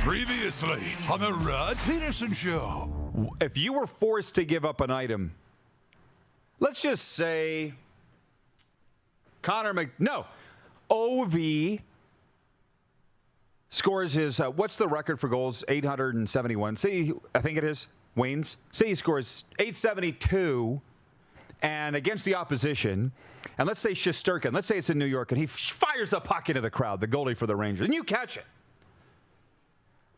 Previously on the Rod Pedersen Show. If you were forced to give up an item, let's just say OV scores his, what's the record for goals? 871. Say, I think it is, Wayne's. Say he scores 872 and against the opposition, and let's say Shesterkin, let's say it's in New York, and he fires the puck into the crowd, the goalie for the Rangers, and you catch it.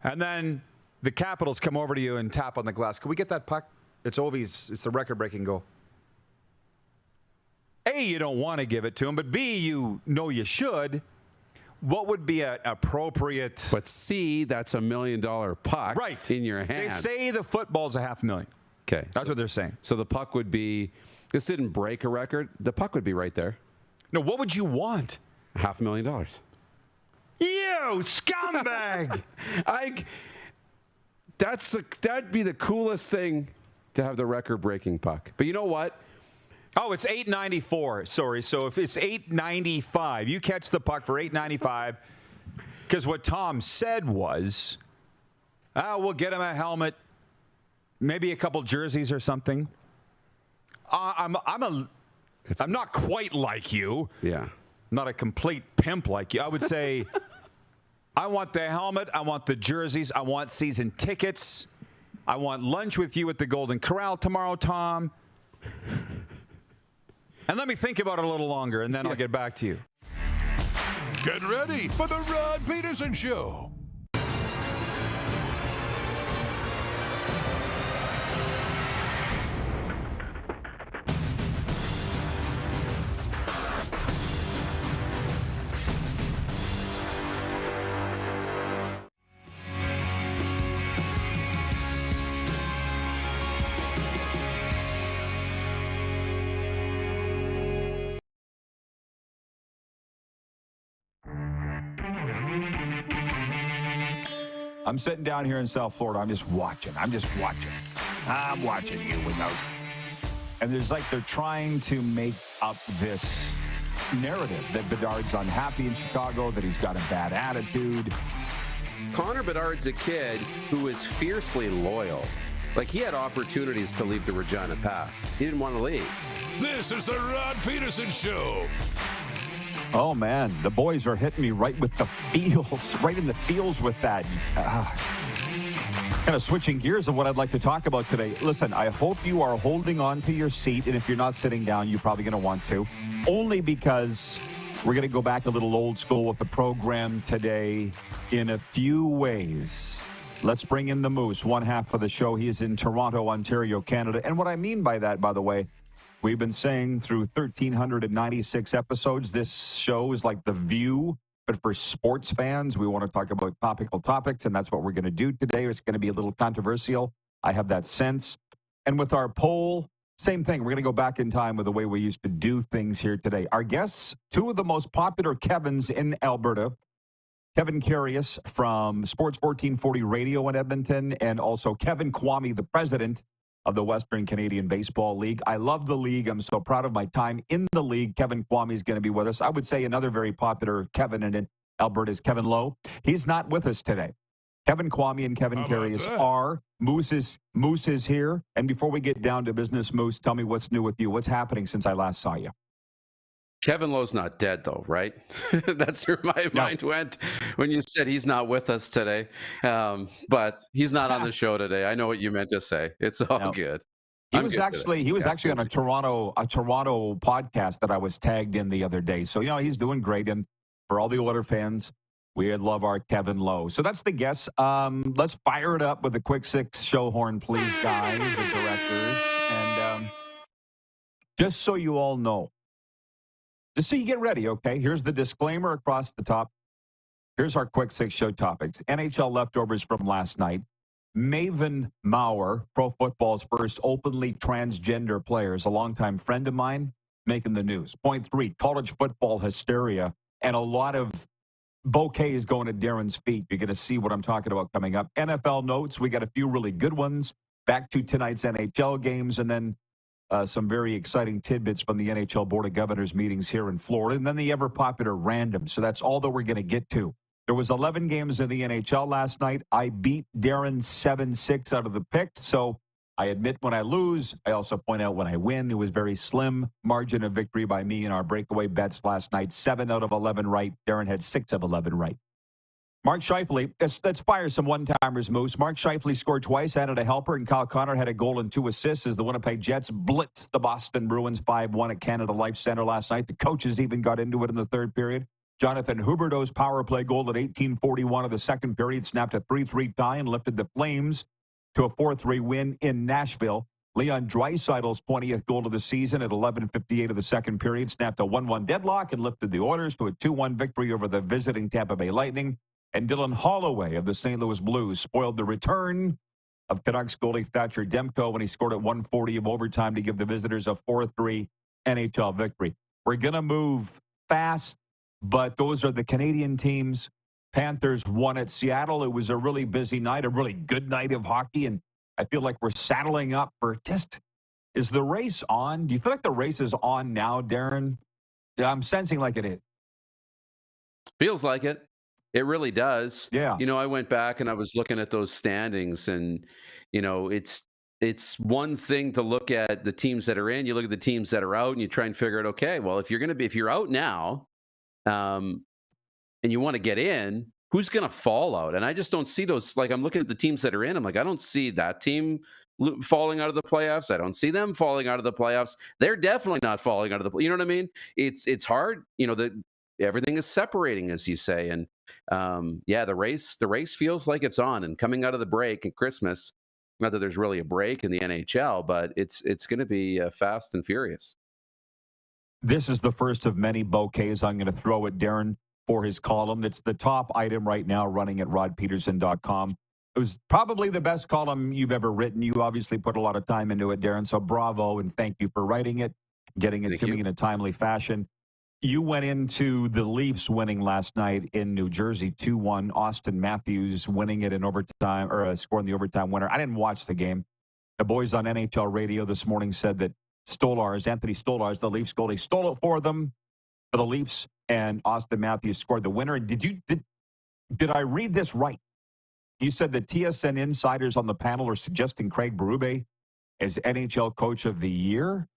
And then the Capitals come over to you and tap on the glass. Can we get that puck? It's Ovi's. It's the record-breaking goal. A, you don't want to give it to him, but B, you know you should. What would be an appropriate... But C, that's $1 million puck in your hand. They say the football's $500,000. Okay. That's what they're saying. So the puck would be... This didn't break a record. The puck would be right there. No, what would you want? $500,000. You scumbag! That'd be the coolest thing to have the record-breaking puck. But you know what? Oh, it's $894. Sorry. So if it's $895, you catch the puck for $895. Because what Tom said was, we'll get him a helmet, maybe a couple jerseys or something. I'm not quite like you. Yeah. Not a complete pimp like you. I would say, I want the helmet. I want the jerseys. I want season tickets. I want lunch with you at the Golden Corral tomorrow, Tom. And let me think about it a little longer, and then I'll get back to you. Get ready for the Rod Pedersen Show. I'm sitting down here in South Florida. I'm just watching. I'm watching you, Wazowski. And there's like they're trying to make up this narrative that Bedard's unhappy in Chicago, that he's got a bad attitude. Connor Bedard's a kid who is fiercely loyal. Like, he had opportunities to leave the Regina Pats. He didn't want to leave. This is the Rod Pedersen Show. Oh, man, the boys are hitting me right with the feels, right in the feels with that. Kind of switching gears of what I'd like to talk about today. Listen, I hope you are holding on to your seat, and if you're not sitting down, you're probably going to want to, only because we're going to go back a little old school with the program today in a few ways. Let's bring in the Moose, one half of the show. He is in Toronto, Ontario, Canada. And what I mean by that, by the way, we've been saying through 1,396 episodes, this show is like The View, but for sports fans. We want to talk about topical topics, and that's what we're going to do today. It's going to be a little controversial. I have that sense. And with our poll, same thing. We're going to go back in time with the way we used to do things here today. Our guests, two of the most popular Kevins in Alberta, Kevin Kvame from Sports 1440 Radio in Edmonton, and also Kevin Kvame, the president of the Western Canadian Baseball League. I love the league. I'm so proud of my time in the league. Kevin Kvame is going to be with us. I would say another very popular Kevin in Alberta is Kevin Lowe. He's not with us today. Kevin Kvame and Kevin Kvame are. Moose is here. And before we get down to business, Moose, tell me what's new with you. What's happening since I last saw you? Kevin Lowe's not dead, though, right? That's where my mind went when you said he's not with us today. But he's not on the show today. I know what you meant to say. It's all good. He was actually on a Toronto podcast that I was tagged in the other day. So, he's doing great. And for all the Oilers fans, we love our Kevin Lowe. So that's the guess. Let's fire it up with a quick six show horn, please, guys, the directors. And just so you all know, just so you get ready, okay? Here's the disclaimer across the top. Here's our quick six show topics. NHL leftovers from last night. Maven Maurer, Pro Football's first openly transgender player, is a longtime friend of mine, making the news. Point three, college football hysteria, and a lot of bouquets going to Darren's feet. You're going to see what I'm talking about coming up. NFL notes, we got a few really good ones. Back to tonight's NHL games, and then some very exciting tidbits from the NHL Board of Governors meetings here in Florida, and then the ever-popular random. So that's all that we're going to get to There was 11 games in the NHL last night. I beat Darren 7-6 out of the pick. So I admit when I lose. I also point out when I win. It was very slim margin of victory by me in our breakaway bets last night. 7 out of 11 right. Darren had 6 of 11 right. Mark Scheifele, let's fire some one-timers, Moose. Mark Scheifele scored twice, added a helper, and Kyle Connor had a goal and 2 assists as the Winnipeg Jets blitzed the Boston Bruins 5-1 at Canada Life Center last night. The coaches even got into it in the third period. Jonathan Huberdeau's power play goal at 18:41 of the second period snapped a 3-3 tie and lifted the Flames to a 4-3 win in Nashville. Leon Draisaitl's 20th goal of the season at 11:58 of the second period snapped a 1-1 deadlock and lifted the Oilers to a 2-1 victory over the visiting Tampa Bay Lightning. And Dylan Holloway of the St. Louis Blues spoiled the return of Canucks goalie Thatcher Demko when he scored at 1:40 of overtime to give the visitors a 4-3 NHL victory. We're going to move fast, but those are the Canadian teams. Panthers won at Seattle. It was a really busy night, a really good night of hockey, and I feel like we're saddling up for is the race on? Do you feel like the race is on now, Darren? Yeah, I'm sensing like it is. Feels like it. It really does. Yeah. I went back and I was looking at those standings, and it's one thing to look at the teams that are in. You look at the teams that are out, and you try and figure out, okay, well, if you're out now, and you want to get in, who's going to fall out? And I just don't see those. Like, I'm looking at the teams that are in. I'm like, I don't see that team falling out of the playoffs. I don't see them falling out of the playoffs. They're definitely not falling out of the. You know what I mean? It's hard. Everything is separating, as you say, and the race feels like it's on. And coming out of the break at Christmas, not that there's really a break in the NHL, but it's going to be fast and furious. This is the first of many bouquets I'm going to throw at Darren for his column. That's the top item right now running at rodpedersen.com. It was probably the best column you've ever written. You obviously put a lot of time into it, Darren, so bravo and thank you for writing it, getting it to me in a timely fashion. You went into the Leafs winning last night in New Jersey 2-1. Austin Matthews winning it in overtime, or scoring the overtime winner. I didn't watch the game. The boys on NHL radio this morning said that Anthony Stolarz, the Leafs goalie, stole it for them, for the Leafs, and Austin Matthews scored the winner. Did I read this right? You said the TSN insiders on the panel are suggesting Craig Berube as NHL Coach of the Year?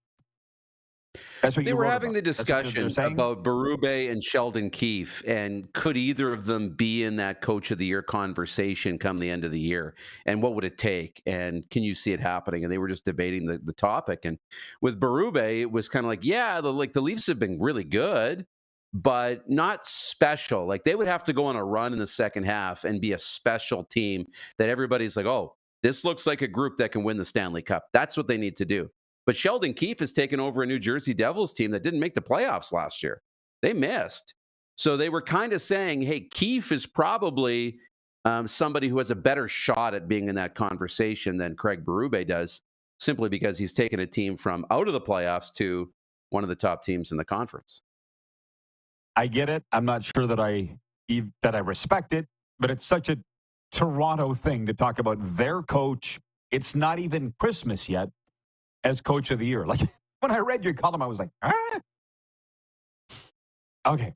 That's what they were having the discussion about Berube and Sheldon Keefe, and could either of them be in that Coach of the Year conversation come the end of the year? And what would it take? And can you see it happening? And they were just debating the topic. And with Berube, it was kind of like, the Leafs have been really good, but not special. Like, they would have to go on a run in the second half and be a special team that everybody's like, oh, this looks like a group that can win the Stanley Cup. That's what they need to do. But Sheldon Keefe has taken over a New Jersey Devils team that didn't make the playoffs last year. They missed. So they were kind of saying, hey, Keefe is probably somebody who has a better shot at being in that conversation than Craig Berube does, simply because he's taken a team from out of the playoffs to one of the top teams in the conference. I get it. I'm not sure that I respect it, but it's such a Toronto thing to talk about their coach. It's not even Christmas yet. As Coach of the Year. Like, when I read your column, I was like, ah. Okay.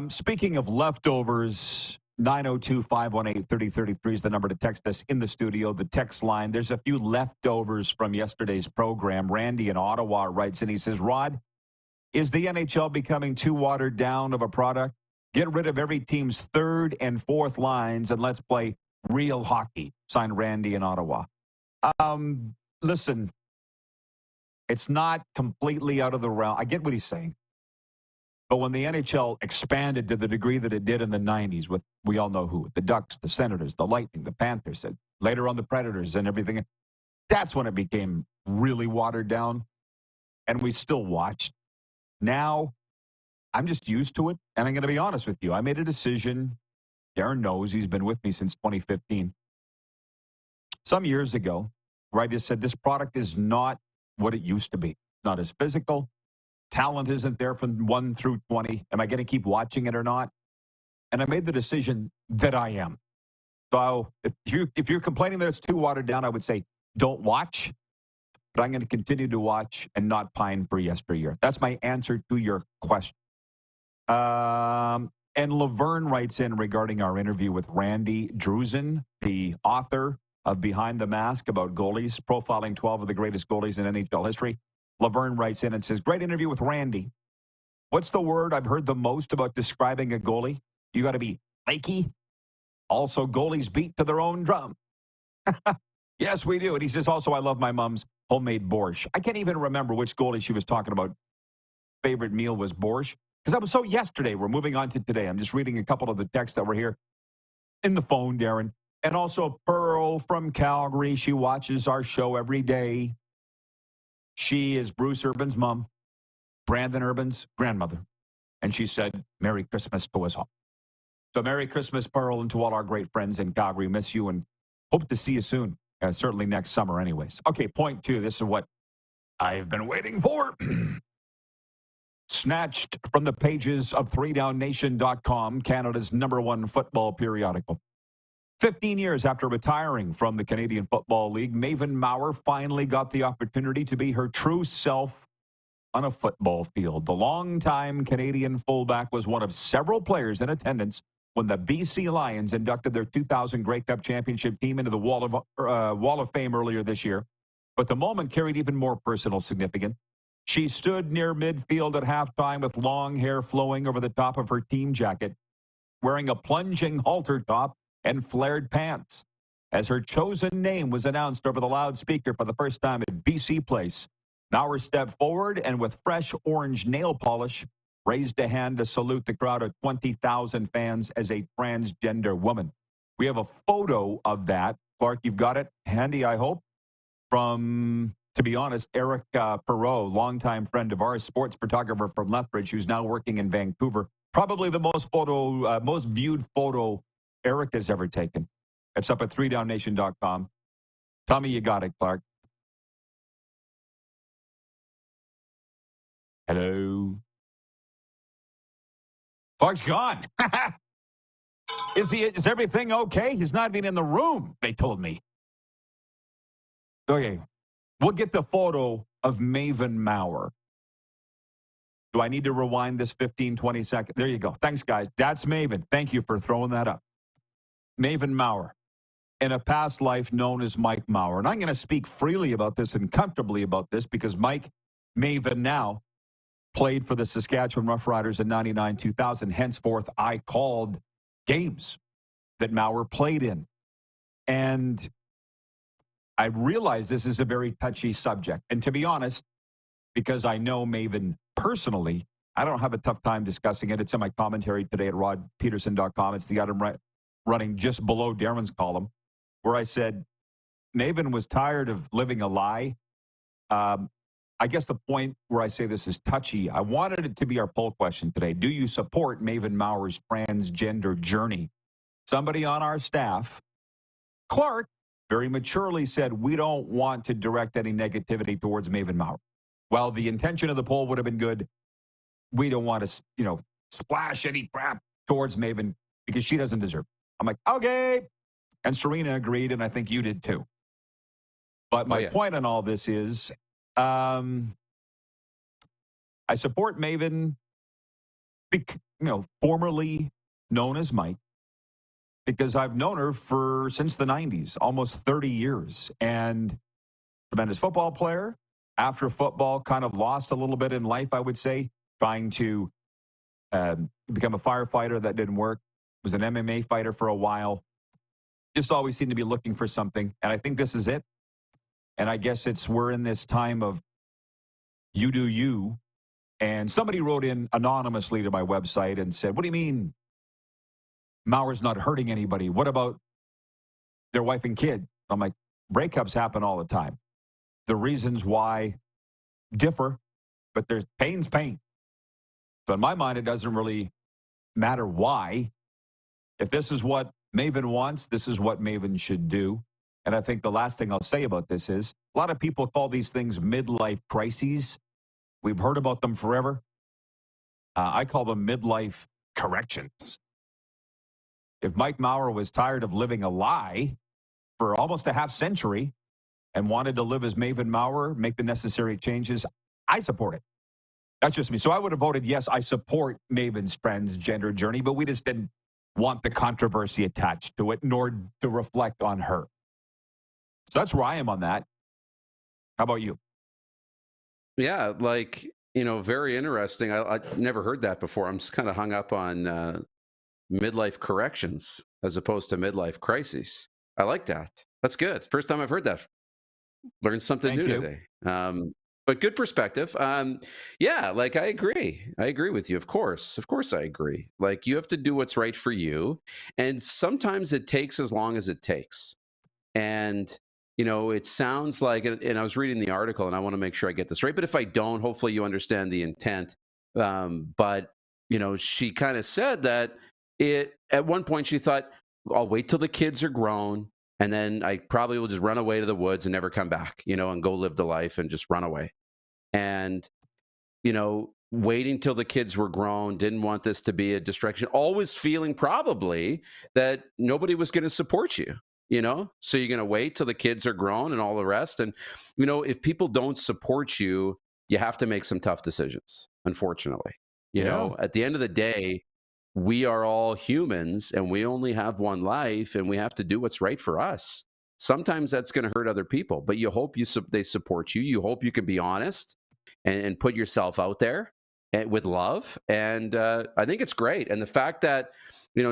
Speaking of leftovers, 902-518-3033 is the number to text us in the studio, the text line. There's a few leftovers from yesterday's program. Randy in Ottawa writes in, he says, Rod, is the NHL becoming too watered down of a product? Get rid of every team's third and fourth lines and let's play real hockey. Signed, Randy in Ottawa. Listen, it's not completely out of the realm. I get what he's saying. But when the NHL expanded to the degree that it did in the 90s with, we all know who, the Ducks, the Senators, the Lightning, the Panthers, and later on the Predators and everything, that's when it became really watered down. And we still watched. Now, I'm just used to it. And I'm going to be honest with you. I made a decision. Darren knows he's been with me since 2015. Some years ago, where I just said, this product is not what it used to be. It's not as physical. Talent isn't there from 1 through 20. Am I going to keep watching it or not? And I made the decision that I am. So if you're complaining that it's too watered down, I would say don't watch. But I'm going to continue to watch and not pine for yesteryear. That's my answer to your question. And Laverne writes in regarding our interview with Randy Drusen, the author of Behind the Mask about goalies, profiling 12 of the greatest goalies in NHL history. Laverne writes in and says, great interview with Randy. What's the word I've heard the most about describing a goalie? You got to be flaky. Also, goalies beat to their own drum. Yes, we do. And he says, also, I love my mom's homemade borscht. I can't even remember which goalie she was talking about. Favorite meal was borscht. Because that was so yesterday. We're moving on to today. I'm just reading a couple of the texts that were here in the phone, Darren. And also Pearl from Calgary. She watches our show every day. She is Bruce Urban's mom, Brandon Urban's grandmother. And she said, Merry Christmas to us all. So Merry Christmas, Pearl, and to all our great friends in Calgary. Miss you and hope to see you soon. Certainly next summer anyways. Okay, point 2. This is what I've been waiting for. Snatched from the pages of 3downnation.com, Canada's #1 football periodical. 15 years after retiring from the Canadian Football League, Maven Maurer finally got the opportunity to be her true self on a football field. The longtime Canadian fullback was one of several players in attendance when the BC Lions inducted their 2000 Grey Cup championship team into the Wall of Fame earlier this year. But the moment carried even more personal significance. She stood near midfield at halftime with long hair flowing over the top of her team jacket, wearing a plunging halter top and flared pants. As her chosen name was announced over the loudspeaker for the first time at BC Place, Maurer stepped forward and with fresh orange nail polish, raised a hand to salute the crowd of 20,000 fans as a transgender woman. We have a photo of that. Clark, you've got it handy, I hope, from, to be honest, Eric Perreault, longtime friend of ours, sports photographer from Lethbridge, who's now working in Vancouver. Probably the most viewed photo Eric has ever taken. It's up at 3downnation.com. Tell me you got it, Clark. Hello? Clark's gone. Is everything okay? He's not even in the room, they told me. Okay. We'll get the photo of Maven Maurer. Do I need to rewind this 15, 20 seconds? There you go. Thanks, guys. That's Maven. Thank you for throwing that up. Maven Maurer, in a past life known as Mike Maurer. And I'm going to speak freely about this and comfortably about this because Mike Maven now played for the Saskatchewan Roughriders in 99-2000. Henceforth, I called games that Maurer played in. And I realize this is a very touchy subject. And to be honest, because I know Maven personally, I don't have a tough time discussing it. It's in my commentary today at rodpeterson.com. It's the item running just below Darren's column, where I said Maven was tired of living a lie. I guess the point where I say this is touchy, I wanted it to be our poll question today. Do you support Maven Maurer's transgender journey? Somebody on our staff, Clark, very maturely said, we don't want to direct any negativity towards Maven Maurer. While the intention of the poll would have been good, we don't want to, splash any crap towards Maven because she doesn't deserve it. I'm like, okay. And Serena agreed, and I think you did too. But my point on all this is, I support Maven, formerly known as Mike, because I've known her since the 90s, almost 30 years. And tremendous football player. After football, kind of lost a little bit in life, I would say, trying to become a firefighter. That didn't work. Was an MMA fighter for a while. Just always seemed to be looking for something. And I think this is it. And I guess we're in this time of you do you. And somebody wrote in anonymously to my website and said, what do you mean Maurer's not hurting anybody? What about their wife and kid? I'm like, breakups happen all the time. The reasons why differ, but there's pain's pain. So in my mind, it doesn't really matter why. If this is what Maven wants, this is what Maven should do. And I think the last thing I'll say about this is a lot of people call these things midlife crises. We've heard about them forever. I call them midlife corrections. If Mike Maurer was tired of living a lie for almost a half century and wanted to live as Maven Maurer, make the necessary changes, I support it. That's just me. So I would have voted yes, I support Maven's transgender journey, but we just didn't want the controversy attached to it, nor to reflect on her. So that's where I am on that. How about you? Yeah, like, very interesting. I never heard that before. I'm just kind of hung up on midlife corrections as opposed to midlife crises. I like that. That's good. First time I've heard that. Learned something Thank new you. today. But good perspective. Yeah, like I agree. I agree with you. Of course I agree. Like you have to do what's right for you, and sometimes it takes as long as it takes. And it sounds like, and I was reading the article, and I want to make sure I get this right. But if I don't, hopefully you understand the intent. But she kind of said that at one point she thought, I'll wait till the kids are grown, and then I probably will just run away to the woods and never come back, and go live the life and just run away. And waiting till the kids were grown, didn't want this to be a distraction, always feeling probably that nobody was going to support you. So you're going to wait till the kids are grown and all the rest. And, if people don't support you, you have to make some tough decisions, unfortunately. At the end of the day, we are all humans and we only have one life, and we have to do what's right for us. Sometimes that's going to hurt other people, but you hope they support you. You hope you can be honest and put yourself out there with love. And I think it's great. And the fact that,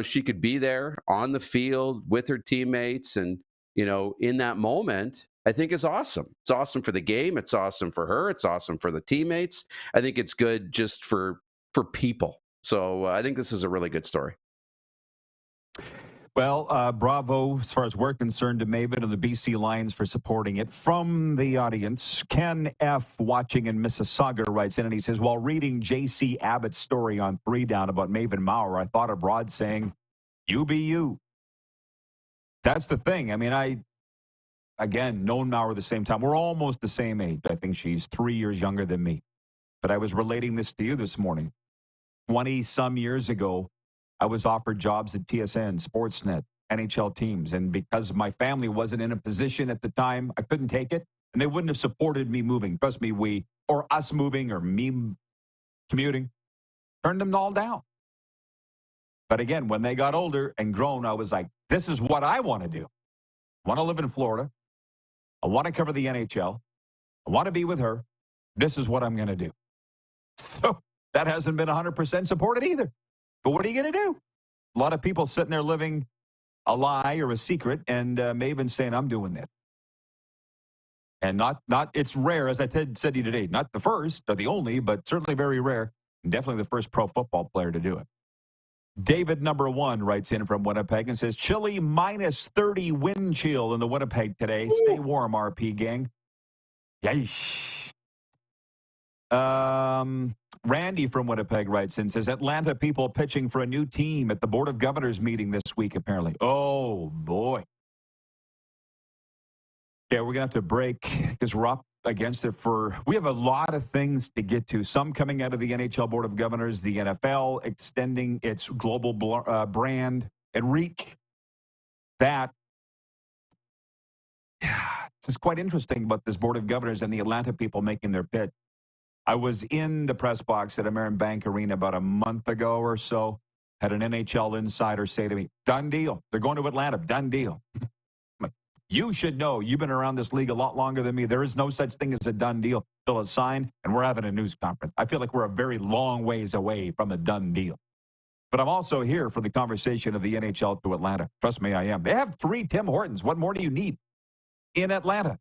she could be there on the field with her teammates and, in that moment, I think is awesome. It's awesome for the game. It's awesome for her. It's awesome for the teammates. I think it's good just for people. So I think this is a really good story. Well, bravo, as far as we're concerned, to Maven and the BC Lions for supporting it. From the audience, Ken F., watching in Mississauga, writes in, and he says, while reading J.C. Abbott's story on 3 Down about Maven Maurer, I thought of Rod saying, you be you. That's the thing. I mean, again, known Maurer at the same time. We're almost the same age. I think she's 3 years younger than me. But I was relating this to you this morning. 20-some years ago, I was offered jobs at TSN, Sportsnet, NHL teams. And because my family wasn't in a position at the time, I couldn't take it. And they wouldn't have supported me moving. Trust me, us moving or me commuting, turned them all down. But again, when they got older and grown, I was like, this is what I want to do. I want to live in Florida. I want to cover the NHL. I want to be with her. This is what I'm going to do. So that hasn't been 100% supported either. But what are you going to do? A lot of people sitting there living a lie or a secret, and Maven saying, I'm doing this. And not it's rare, as I said to you today, not the first or the only, but certainly very rare, and definitely the first pro football player to do it. David number 1 writes in from Winnipeg and says, chilly -30 wind chill in the Winnipeg today. Ooh. Stay warm, RP gang. Yeesh. Randy from Winnipeg writes in, says, Atlanta people pitching for a new team at the Board of Governors meeting this week, apparently. Oh, boy. Yeah, we're going to have to break because we're up against it we have a lot of things to get to. Some coming out of the NHL Board of Governors, the NFL extending its global brand and reach. That, it's quite interesting about this Board of Governors and the Atlanta people making their pitch. I was in the press box at American Bank Arena about a month ago or so. Had an NHL insider say to me, done deal. They're going to Atlanta. Done deal. You should know. You've been around this league a lot longer than me. There is no such thing as a done deal till it's signed, and we're having a news conference. I feel like we're a very long ways away from a done deal. But I'm also here for the conversation of the NHL to Atlanta. Trust me, I am. They have 3 Tim Hortons. What more do you need in Atlanta?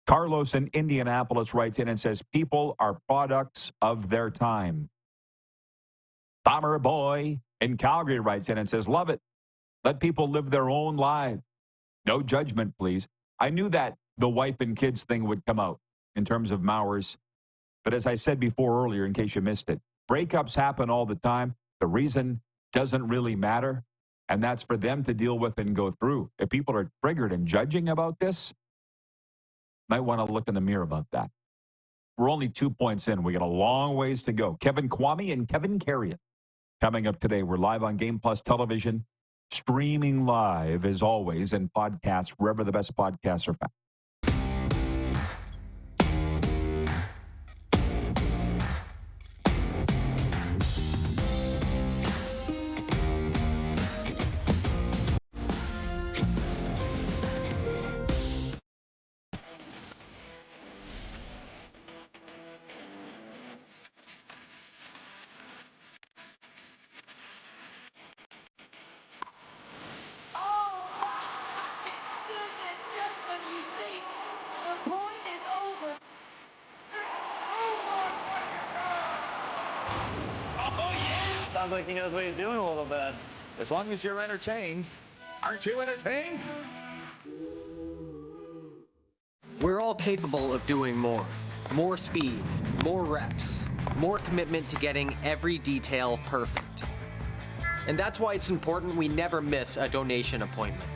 Carlos in Indianapolis writes in and says, people are products of their time. Bomber Boy in Calgary writes in and says, love it. Let people live their own lives. No judgment, please. I knew that the wife and kids thing would come out in terms of Maurer's. But as I said before earlier, in case you missed it, breakups happen all the time. The reason doesn't really matter. And that's for them to deal with and go through. If people are triggered and judging about this, might want to look in the mirror about that. We're only 2 points in. We got a long ways to go. Kevin Kvame and Kevin Carrion coming up today. We're live on Game Plus Television, streaming live as always, and podcasts wherever the best podcasts are found. sounds like he knows what he's doing a little bit. As long as you're entertained. Aren't you entertained? We're all capable of doing more. More speed, more reps, more commitment to getting every detail perfect. And that's why it's important we never miss a donation appointment.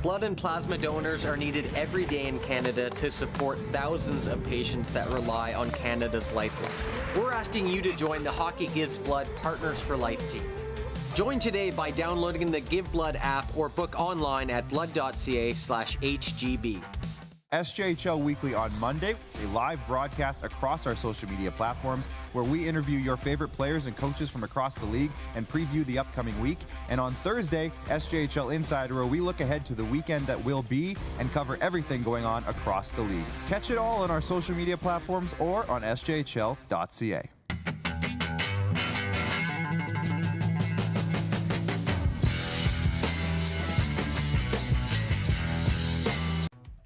Blood and plasma donors are needed every day in Canada to support thousands of patients that rely on Canada's lifeline. We're asking you to join the Hockey Gives Blood Partners for Life team. Join today by downloading the Give Blood app or book online at blood.ca/HGB. SJHL Weekly on Monday, a live broadcast across our social media platforms where we interview your favorite players and coaches from across the league and preview the upcoming week. And on Thursday, SJHL Insider, where we look ahead to the weekend that will be and cover everything going on across the league. Catch it all on our social media platforms or on sjhl.ca.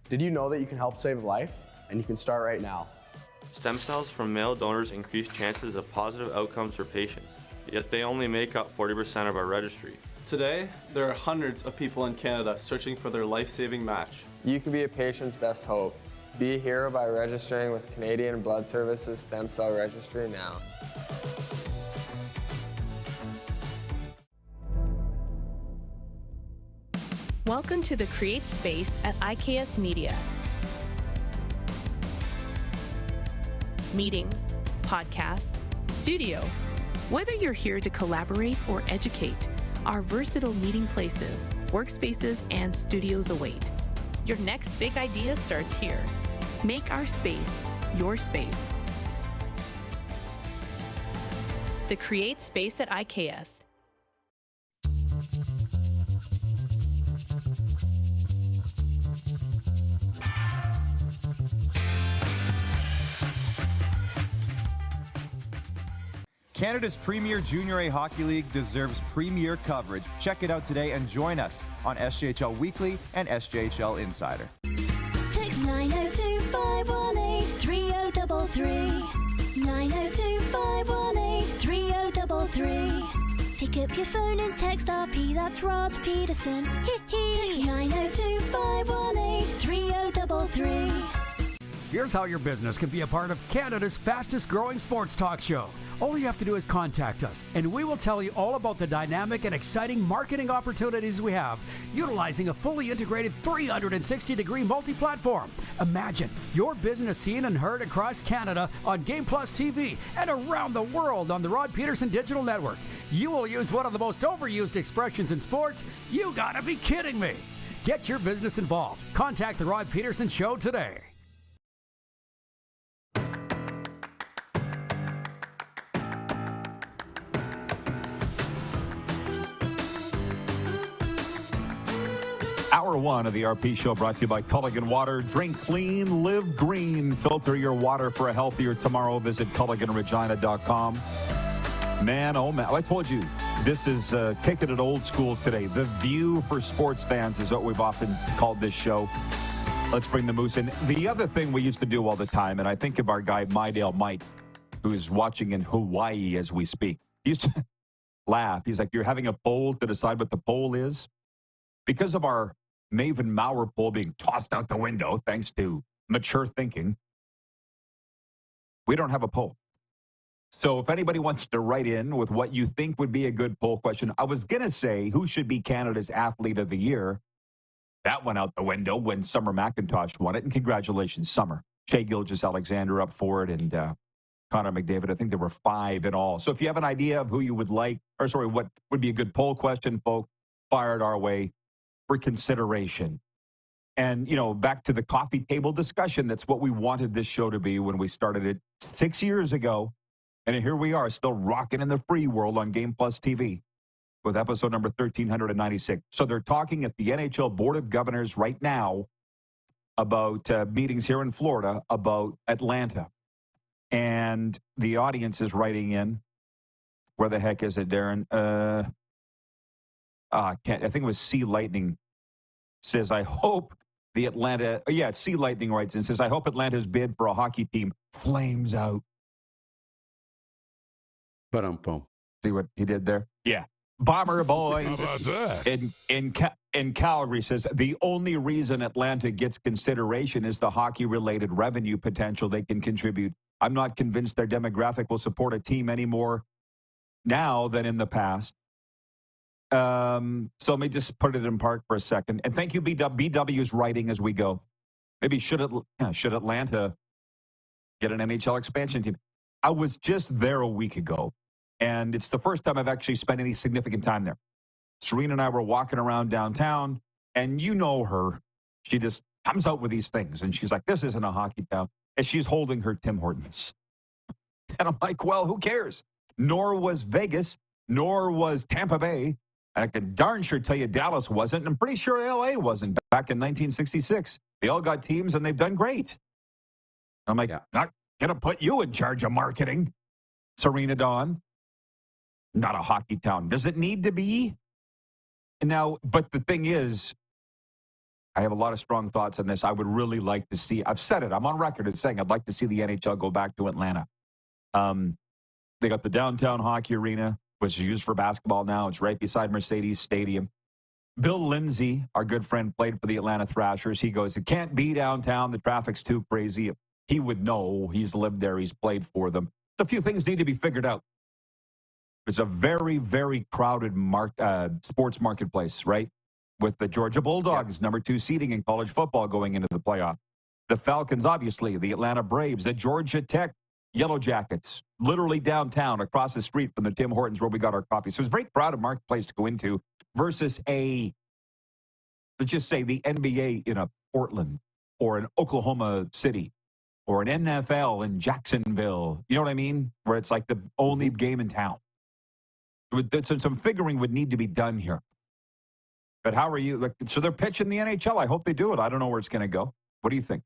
Did you know that you can help save a life? And you can start right now. Stem cells from male donors increase chances of positive outcomes for patients, yet they only make up 40% of our registry. Today, there are hundreds of people in Canada searching for their life-saving match. You can be a patient's best hope. Be a hero by registering with Canadian Blood Services Stem Cell Registry now. Welcome to the Create Space at IKS Media. Meetings, podcasts, studio. Whether you're here to collaborate or educate, our versatile meeting places, workspaces, and studios await. Your next big idea starts here. Make our space your space. The Create Space at IKS. Canada's premier Junior A Hockey League deserves premier coverage. Check it out today and join us on SJHL Weekly and SJHL Insider. Text 902-518-3033. 902-518-3033. Pick up your phone and text RP, that's Rod Pedersen. Text 902-518-3033. Here's how your business can be a part of Canada's fastest growing sports talk show. All you have to do is contact us, and we will tell you all about the dynamic and exciting marketing opportunities we have, utilizing a fully integrated 360-degree multi-platform. Imagine your business seen and heard across Canada on Game Plus TV and around the world on the Rod Pedersen Digital Network. You will use one of the most overused expressions in sports. You gotta be kidding me. Get your business involved. Contact the Rod Pedersen Show today. Hour one of the RP Show brought to you by Culligan Water. Drink clean, live green. Filter your water for a healthier tomorrow. Visit CulliganRegina.com. Man, oh man, I told you, this is kicking it old school today. The view for sports fans is what we've often called this show. Let's bring the moose in. The other thing we used to do all the time, and I think of our guy, Mydale Mike, who's watching in Hawaii as we speak. He used to laugh. He's like, you're having a poll to decide what the poll is? Because of our Maven Maurer poll being tossed out the window, thanks to mature thinking, we don't have a poll. So if anybody wants to write in with what you think would be a good poll question, I was going to say who should be Canada's Athlete of the Year. That went out the window when Summer McIntosh won it. And congratulations, Summer. Shea Gilgeous-Alexander up for it, and Connor McDavid. I think there were 5 in all. So if you have an idea of who you would like, or sorry, what would be a good poll question, folks, fire it our way for consideration. And, you know, back to the coffee table discussion, that's what we wanted this show to be when we started it 6 years ago. And here we are, still rocking in the free world on Game Plus TV with episode number 1396. So they're talking at the NHL Board of Governors right now about meetings here in Florida about Atlanta. And the audience is writing in. Where the heck is it, Darren? I think it was Sea Lightning says, I hope the Atlanta, Sea Lightning writes and says, I hope Atlanta's bid for a hockey team flames out. Ba-dum-bum. See what he did there? Yeah. Bomber boy How about that? in Calgary says the only reason Atlanta gets consideration is the hockey-related revenue potential they can contribute. I'm not convinced their demographic will support a team any more now than in the past. So let me just put it in park for a second. And thank you, BW's writing as we go. Maybe should Atlanta get an NHL expansion team? I was just there a week ago, and it's the first time I've actually spent any significant time there. Serena and I were walking around downtown, and you know her. She just comes out with these things, and she's like, this isn't a hockey town. And she's holding her Tim Hortons. And I'm like, well, who cares? Nor was Vegas, nor was Tampa Bay. And I can darn sure tell you Dallas wasn't, and I'm pretty sure LA wasn't back in 1966. They all got teams, and they've done great. I'm like, not going to put you in charge of marketing, Serena Dawn. Not a hockey town. Does it need to be? Now, but the thing is, I have a lot of strong thoughts on this. I would really like to see, I've said it, I'm on record as saying I'd like to see the NHL go back to Atlanta. They got the downtown hockey arena, which is used for basketball now. It's right beside Mercedes Stadium. Bill Lindsay, our good friend, played for the Atlanta Thrashers. He goes, it can't be downtown. The traffic's too crazy. He would know. He's lived there. He's played for them. A few things need to be figured out. It's a very, very crowded sports marketplace, right? With the Georgia Bulldogs, number 2 seeding in college football going into the playoff. The Falcons, obviously, the Atlanta Braves, the Georgia Tech Yellow Jackets, literally downtown across the street from the Tim Hortons where we got our coffee. So it's a very crowded marketplace to go into versus let's just say the NBA in a Portland or an Oklahoma City or an NFL in Jacksonville. You know what I mean? Where it's like the only game in town. Some figuring would need to be done here. But how are you? So they're pitching the NHL. I hope they do it. I don't know where it's going to go. What do you think?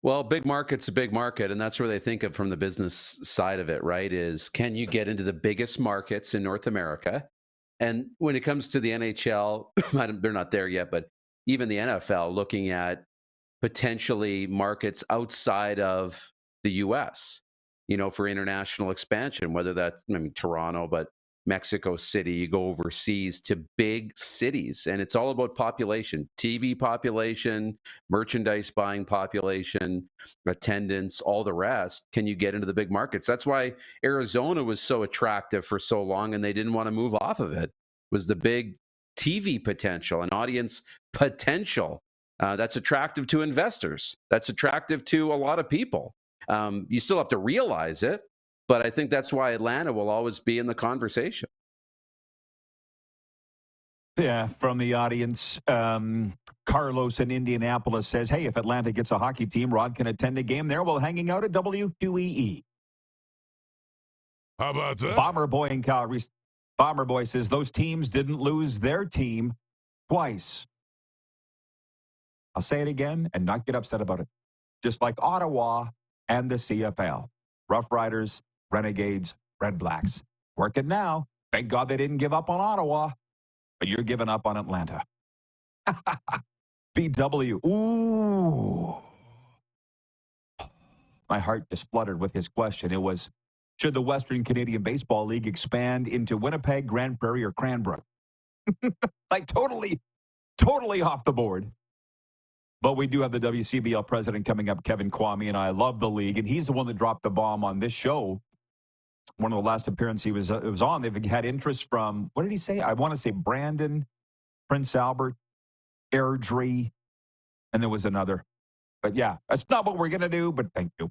Well, big market's a big market, and that's where they think of from the business side of it, right? Is can you get into the biggest markets in North America? And when it comes to the NHL, they're not there yet, but even the NFL looking at potentially markets outside of the U.S., for international expansion, whether that's, Toronto, but Mexico City, you go overseas to big cities, and it's all about population, TV population, merchandise buying population, attendance, all the rest. Can you get into the big markets? That's why Arizona was so attractive for so long, and they didn't want to move off of it, was the big TV potential and audience potential. That's attractive to investors. That's attractive to a lot of people. You still have to realize it, but I think that's why Atlanta will always be in the conversation. Yeah, from the audience, Carlos in Indianapolis says, hey, if Atlanta gets a hockey team, Rod can attend a game there while hanging out at WQEE. How about that? Bomber Boy in Calgary. Bomber Boy says those teams didn't lose their team twice. I'll say it again and not get upset about it. Just like Ottawa and the CFL. Rough Riders, Renegades, Red Blacks. Working now. Thank God they didn't give up on Ottawa, but you're giving up on Atlanta. BW. Ooh. My heart just fluttered with his question. It was, should the Western Canadian Baseball League expand into Winnipeg, Grand Prairie, or Cranbrook? Like totally off the board. But we do have the WCBL president coming up, Kevin Kvame, and I love the league. And he's the one that dropped the bomb on this show. One of the last appearances he was on, they've had interest from, what did he say? I want to say Brandon, Prince Albert, Airdrie, and there was another. But yeah, that's not what we're going to do, but thank you.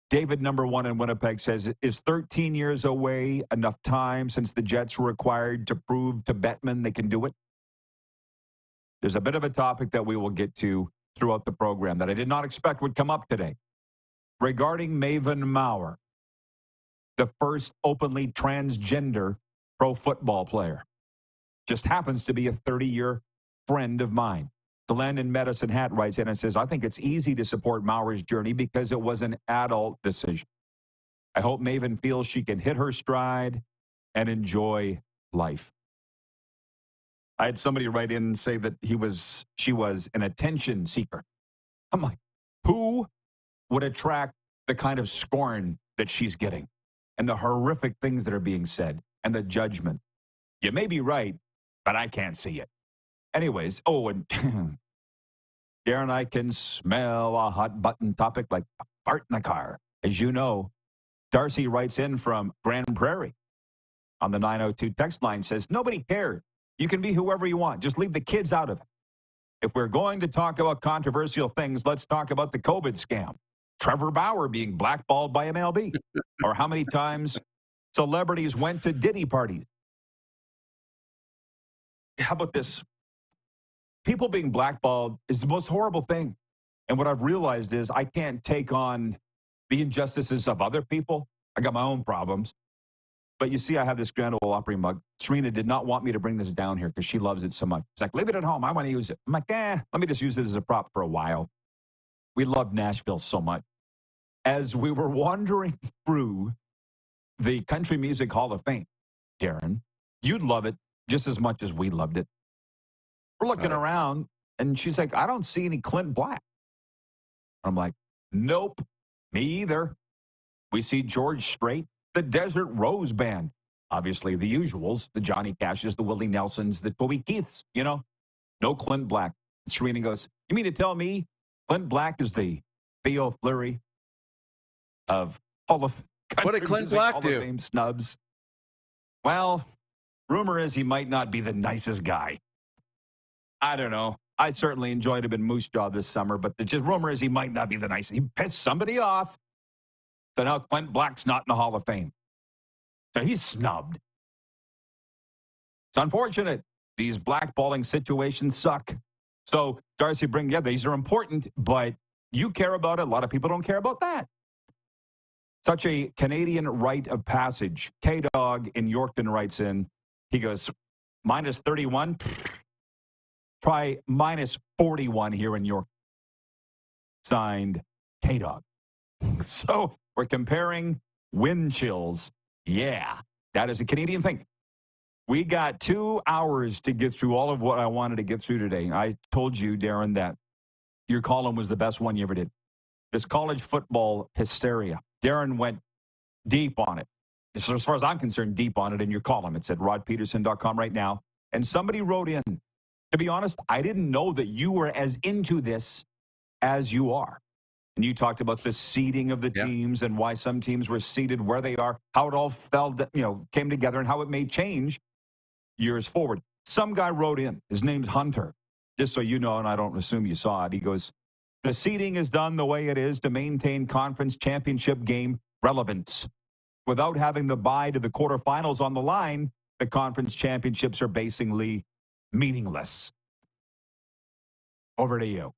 David, number 1 in Winnipeg, says, is 13 years away enough time since the Jets were required to prove to Bettman they can do it? There's a bit of a topic that we will get to throughout the program that I did not expect would come up today. Regarding Maven Maurer, the first openly transgender pro football player. Just happens to be a 30-year friend of mine. Glenn in Medicine Hat writes in and says, I think it's easy to support Maurer's journey because it was an adult decision. I hope Maven feels she can hit her stride and enjoy life. I had somebody write in and say that she was an attention seeker. I'm like, who would attract the kind of scorn that she's getting? and the horrific things that are being said and the judgment. You may be right, but I can't see it. Anyways, and Darren, I can smell a hot button topic like fart in the car. As you know, Darcy writes in from Grand Prairie on the 902 text line, says, nobody cares. You can be whoever you want. Just leave the kids out of it. If we're going to talk about controversial things, let's talk about the COVID scam. Trevor Bauer being blackballed by MLB. Or how many times celebrities went to Diddy parties. How about this? People being blackballed is the most horrible thing. And what I've realized is I can't take on the injustices of other people. I got my own problems. But you see, I have this Grand Ole Opry mug. Serena did not want me to bring this down here because she loves it so much. She's like, leave it at home. I want to use it. I'm like, let me just use it as a prop for a while. We love Nashville so much. As we were wandering through the Country Music Hall of Fame, Darren, you'd love it just as much as we loved it. We're looking around, and she's like, I don't see any Clint Black. I'm like, nope, me either. We see George Strait, the Desert Rose Band. Obviously, the usuals, the Johnny Cashes, the Willie Nelsons, the Toby Keiths, No Clint Black. Serena goes, you mean to tell me Clint Black is the Theo Fleury of Hall of Country What did Clint Music Black Hall do? of Fame snubs? Well, rumor is he might not be the nicest guy. I don't know. I certainly enjoyed him in Moose Jaw this summer, but the just rumor is he might not be the nicest. He pissed somebody off. So now Clint Black's not in the Hall of Fame. So he's snubbed. It's unfortunate. These blackballing situations suck. So Darcy these are important, but you care about it. A lot of people don't care about that. Such a Canadian rite of passage. K-Dog in Yorkton writes in, he goes, minus 31. Try minus 41 here in York. Signed, K-Dog. So we're comparing wind chills. Yeah, that is a Canadian thing. We got 2 hours to get through all of what I wanted to get through today. I told you, Darren, that your column was the best one you ever did. This college football hysteria. Darren went deep on it. So as far as I'm concerned, deep on it in your column. It's at rodpeterson.com right now. And somebody wrote in, to be honest, I didn't know that you were as into this as you are. And you talked about the seeding of the teams and why some teams were seeded where they are, how it all came together and how it may change years forward. Some guy wrote in, his name's Hunter, just so you know, and I don't assume you saw it. He goes, the seeding is done the way it is to maintain conference championship game relevance. Without having the bye to the quarterfinals on the line, the conference championships are basically meaningless. Over to you.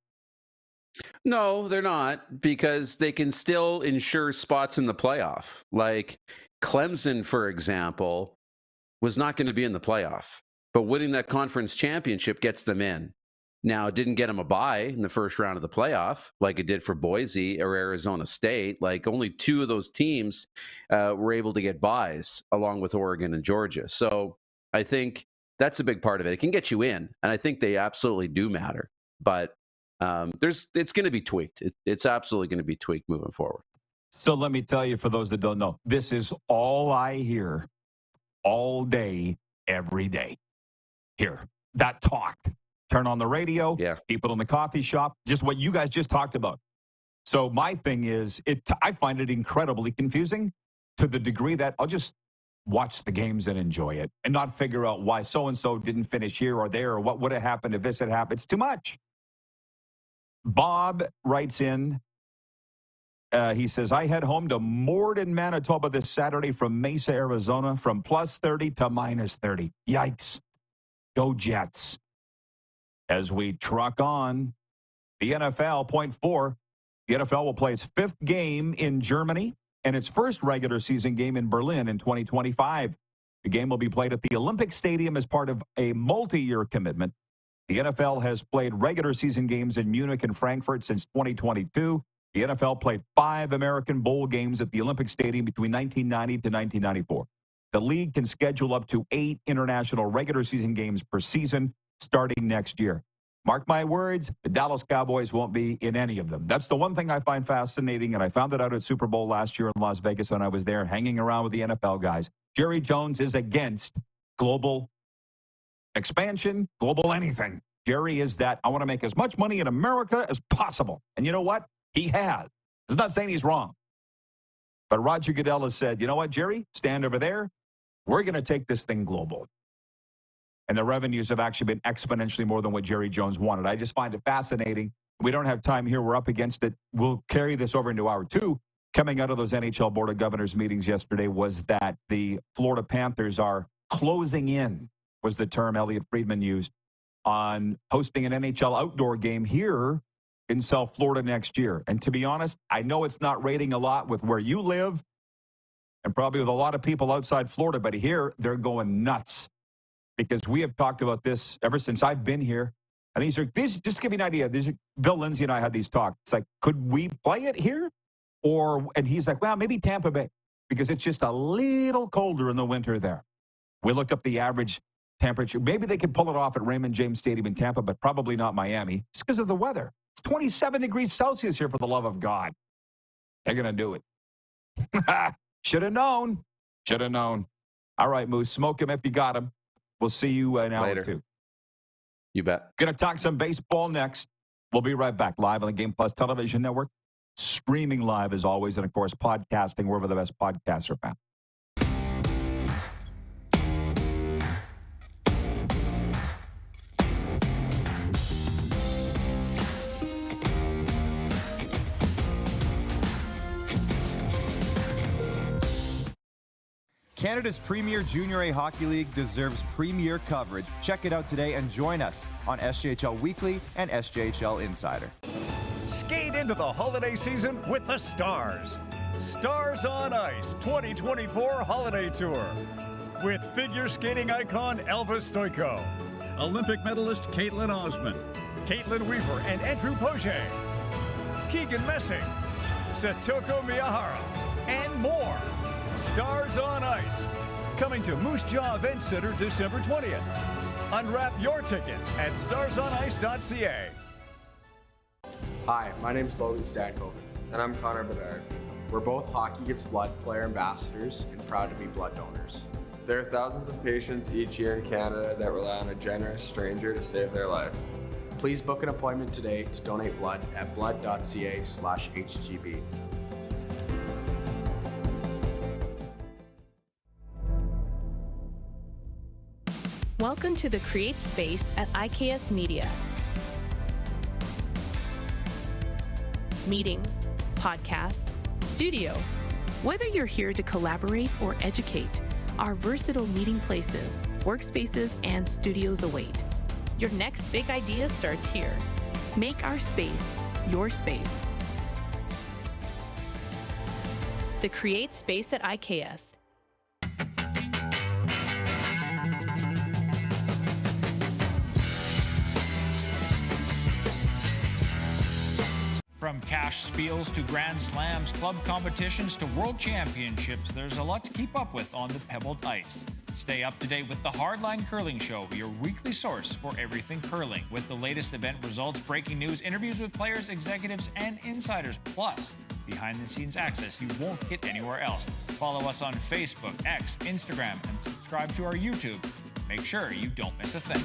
No, they're not, because they can still ensure spots in the playoff. Like Clemson, for example, was not going to be in the playoff, but winning that conference championship gets them in. Now, it didn't get them a bye in the first round of the playoff like it did for Boise or Arizona State. Like only 2 of those teams were able to get byes along with Oregon and Georgia. So I think that's a big part of it. It can get you in, and I think they absolutely do matter. But it's going to be tweaked. It's absolutely going to be tweaked moving forward. So let me tell you, for those that don't know, this is all I hear all day, every day. Hear that talk. Turn on the radio, people in the coffee shop, just what you guys just talked about. So my thing is, I find it incredibly confusing to the degree that I'll just watch the games and enjoy it and not figure out why so-and-so didn't finish here or there or what would have happened if this had happened. It's too much. Bob writes in, he says, I head home to Morden, Manitoba this Saturday from Mesa, Arizona, from plus 30 to minus 30. Yikes. Go Jets. As we truck on, the NFL, point 4, the NFL will play its 5th game in Germany and its first regular season game in Berlin in 2025. The game will be played at the Olympic Stadium as part of a multi-year commitment. The NFL has played regular season games in Munich and Frankfurt since 2022. The NFL played 5 American Bowl games at the Olympic Stadium between 1990 to 1994. The league can schedule up to 8 international regular season games per season starting next year. Mark my words, the Dallas Cowboys won't be in any of them. That's the one thing I find fascinating, and I found it out at Super Bowl last year in Las Vegas when I was there hanging around with the NFL guys. Jerry Jones is against global expansion, global anything. Jerry is that, I want to make as much money in America as possible. And you know what? He has. I'm not saying he's wrong. But Roger Goodell has said, you know what, Jerry? Stand over there. We're going to take this thing global. And the revenues have actually been exponentially more than what Jerry Jones wanted. I just find it fascinating. We don't have time here. We're up against it. We'll carry this over into hour two. Coming out of those NHL Board of Governors meetings yesterday was that the Florida Panthers are closing in, was the term Elliot Friedman used, on hosting an NHL outdoor game here in South Florida next year. And to be honest, I know it's not rating a lot with where you live and probably with a lot of people outside Florida, but here they're going nuts. Because we have talked about this ever since I've been here. And these just to give you an idea, Bill Lindsay and I had these talks. It's like, could we play it here? And he's like, well, maybe Tampa Bay, because it's just a little colder in the winter there. We looked up the average temperature. Maybe they could pull it off at Raymond James Stadium in Tampa, but probably not Miami. It's because of the weather. It's 27 degrees Celsius here, for the love of God. They're going to do it. Should have known. Should have known. All right, Moose, smoke him if you got him. We'll see you in hour two. You bet. Going to talk some baseball next. We'll be right back live on the Game Plus Television Network. Streaming live as always. And, of course, podcasting wherever the best podcasts are found. Canada's premier Junior A Hockey League deserves premier coverage. Check it out today and join us on SJHL Weekly and SJHL Insider. Skate into the holiday season with the Stars. Stars on Ice 2024 Holiday Tour with figure skating icon Elvis Stoico, Olympic medalist Caitlin Osmond, Caitlin Weaver and Andrew Poche, Keegan Messing, Satoko Miyahara, and more. Stars on Ice, coming to Moose Jaw Event Center December 20th. Unwrap your tickets at starsonice.ca. Hi, my name is Logan Stankoven. And I'm Connor Bedard. We're both Hockey Gives Blood player ambassadors and proud to be blood donors. There are thousands of patients each year in Canada that rely on a generous stranger to save their life. Please book an appointment today to donate blood at blood.ca/HGB. Welcome to the Create Space at IKS Media. Meetings, podcasts, studio. Whether you're here to collaborate or educate, our versatile meeting places, workspaces, and studios await. Your next big idea starts here. Make our space your space. The Create Space at IKS. From cash spiels to grand slams, club competitions to world championships, there's a lot to keep up with on the pebbled ice. Stay up to date with the Hardline Curling Show, your weekly source for everything curling, with the latest event results, breaking news, interviews with players, executives, and insiders, plus behind-the-scenes access you won't get anywhere else. Follow us on Facebook, X, Instagram, and subscribe to our YouTube. Make sure you don't miss a thing.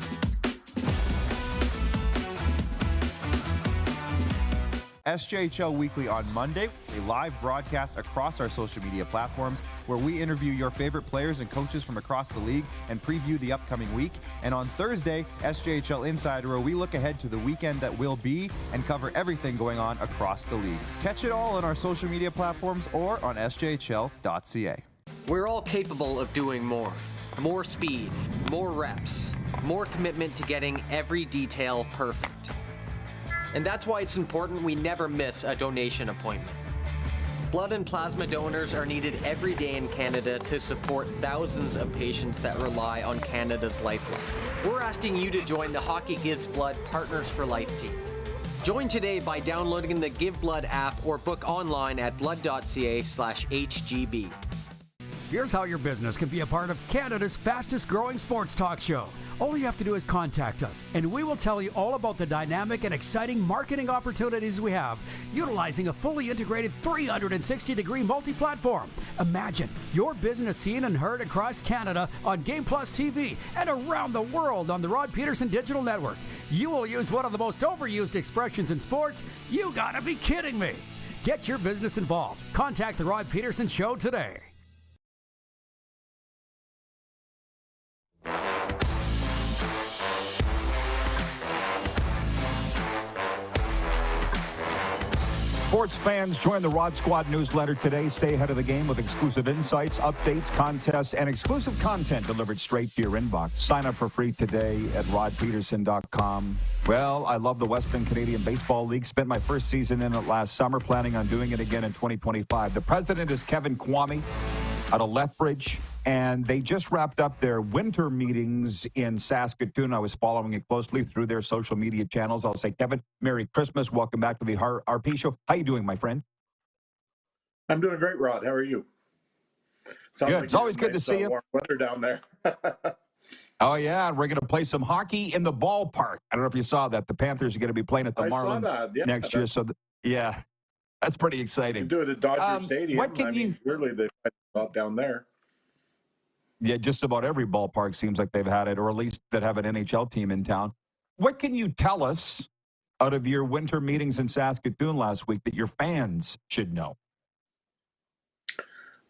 SJHL Weekly on Monday, a live broadcast across our social media platforms where we interview your favorite players and coaches from across the league and preview the upcoming week. And on Thursday, SJHL Insider, where we look ahead to the weekend that will be and cover everything going on across the league. Catch it all on our social media platforms or on sjhl.ca. We're all capable of doing more. More speed, more reps, more commitment to getting every detail perfect. And that's why it's important we never miss a donation appointment. Blood and plasma donors are needed every day in Canada to support thousands of patients that rely on Canada's lifeline. We're asking you to join the Hockey Gives Blood Partners for Life team. Join today by downloading the Give Blood app or book online at blood.ca/HGB. Here's how your business can be a part of Canada's fastest growing sports talk show. All you have to do is contact us, and we will tell you all about the dynamic and exciting marketing opportunities we have, utilizing a fully integrated 360-degree multi-platform. Imagine your business seen and heard across Canada on Game Plus TV and around the world on the Rod Pedersen Digital Network. You will use one of the most overused expressions in sports. You gotta be kidding me. Get your business involved. Contact the Rod Pedersen Show today. Sports fans, join the Rod Squad newsletter today. Stay ahead of the game with exclusive insights, updates, contests, and exclusive content delivered straight to your inbox. Sign up for free today at rodpedersen.com. Well, I love the Western Canadian Baseball League. Spent my first season in it last summer, planning on doing it again in 2025. The president is Kevin Kvame out of Lethbridge, and they just wrapped up their winter meetings in Saskatoon. I was following it closely through their social media channels. I'll say, Kevin, Merry Christmas. Welcome back to the RP Show. How you doing, my friend? I'm doing great, Rod. How are you? Sounds good. It's always good to see you. Warm weather down there. Oh, yeah. We're going to play some hockey in the ballpark. I don't know if you saw that. The Panthers are going to be playing at the Marlins next year. So, yeah, that's pretty exciting. You can do it at Dodger Stadium. What can you... Surely they've got down there. Yeah, just about every ballpark seems like they've had it, or at least that have an NHL team in town. What can you tell us out of your winter meetings in Saskatoon last week that your fans should know?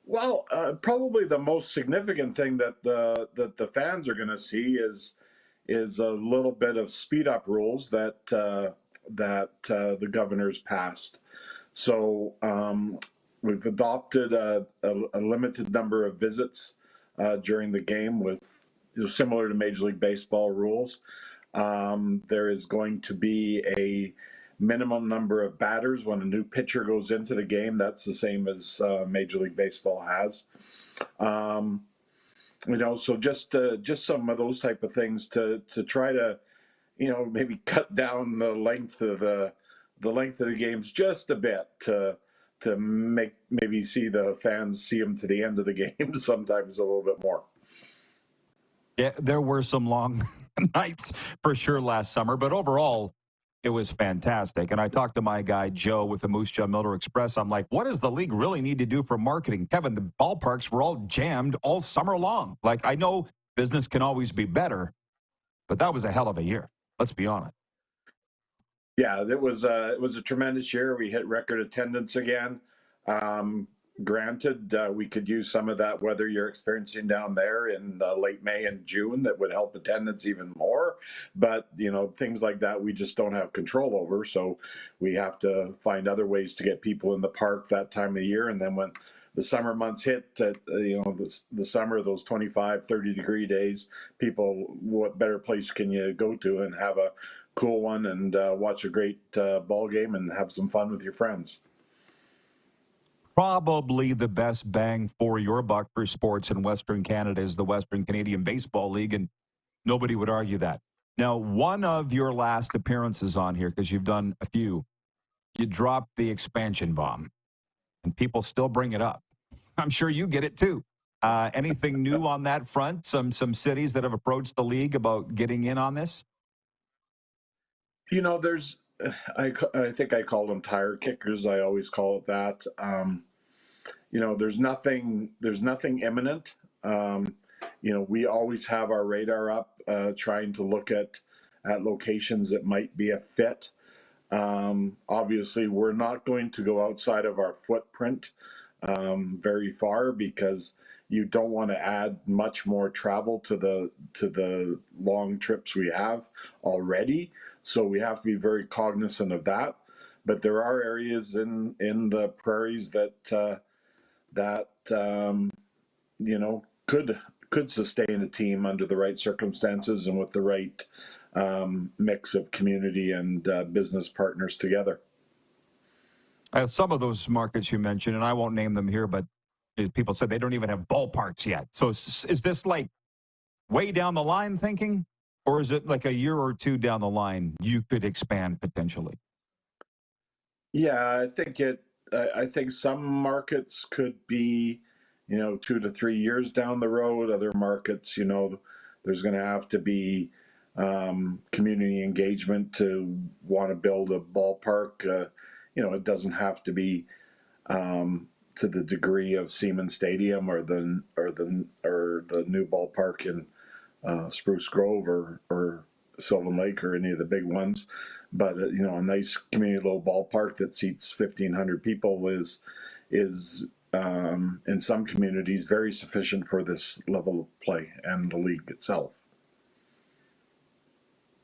Well, probably the most significant thing that the fans are going to see is a little bit of speed up rules that the governor's passed. So we've adopted a limited number of visits during the game, with similar to Major League Baseball rules. There is going to be a minimum number of batters when a new pitcher goes into the game. That's the same as Major League Baseball has. So just some of those type of things to try to, maybe cut down the length of the games just a bit to maybe see the fans see them to the end of the game, sometimes a little bit more. Yeah, there were some long nights for sure last summer, but overall, it was fantastic. And I talked to my guy, Joe, with the Moose Jaw Miller Express. I'm like, what does the league really need to do for marketing? Kevin, the ballparks were all jammed all summer long. Like, I know business can always be better, but that was a hell of a year. Let's be honest. Yeah, it was a tremendous year. We hit record attendance again. Granted, we could use some of that weather you're experiencing down there in late May and June that would help attendance even more. But, things like that we just don't have control over. So we have to find other ways to get people in the park that time of year. And then when the summer months hit, the summer, those 25, 30-degree days, people, what better place can you go to and have a cool one and watch a great ball game and have some fun with your friends? Probably the best bang for your buck for sports in Western Canada is the Western Canadian Baseball League, and nobody would argue that. Now, one of your last appearances on here, because you've done a few, you dropped the expansion bomb, and people still bring it up. I'm sure you get it too. Anything new on that front? Some cities that have approached the league about getting in on this? There's, I think I call them tire kickers. I always call it that. There's nothing imminent. We always have our radar up, trying to look at locations that might be a fit. Obviously, we're not going to go outside of our footprint very far, because you don't want to add much more travel to the long trips we have already. So we have to be very cognizant of that. But there are areas in the prairies that could sustain a team under the right circumstances and with the right mix of community and business partners together. Some of those markets you mentioned, and I won't name them here, but people said they don't even have ballparks yet. So is this like way down the line thinking? Or is it like a year or two down the line you could expand potentially? Yeah, I think some markets could be, 2 to 3 years down the road. Other markets, there's going to have to be community engagement to want to build a ballpark. It doesn't have to be to the degree of Siemens Stadium or the new ballpark in Spruce Grove or Sylvan Lake or any of the big ones. But a nice community little ballpark that seats 1,500 people is in some communities very sufficient for this level of play and the league itself.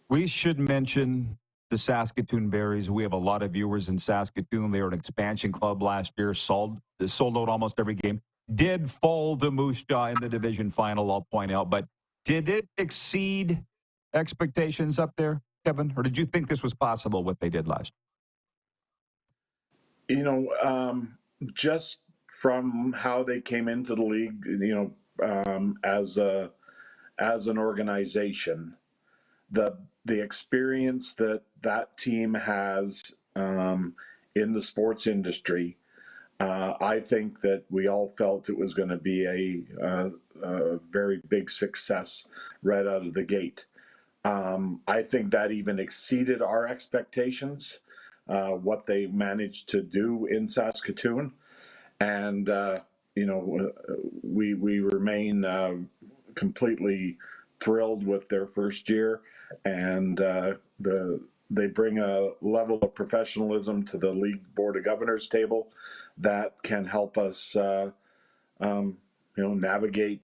We should mention the Saskatoon Berries. We have a lot of viewers in Saskatoon. They were an expansion club last year, sold out almost every game. Did fall to Moose Jaw in the division final, I'll point out. But did it exceed expectations up there, Kevin? Or did you think this was possible, what they did last year? Just from how they came into the league, as an organization, the experience that team has in the sports industry, I think that we all felt it was going to be a very big success right out of the gate. I think that even exceeded our expectations, what they managed to do in Saskatoon. And, we remain completely thrilled with their first year. And they bring a level of professionalism to the League Board of Governors table that can help us, navigate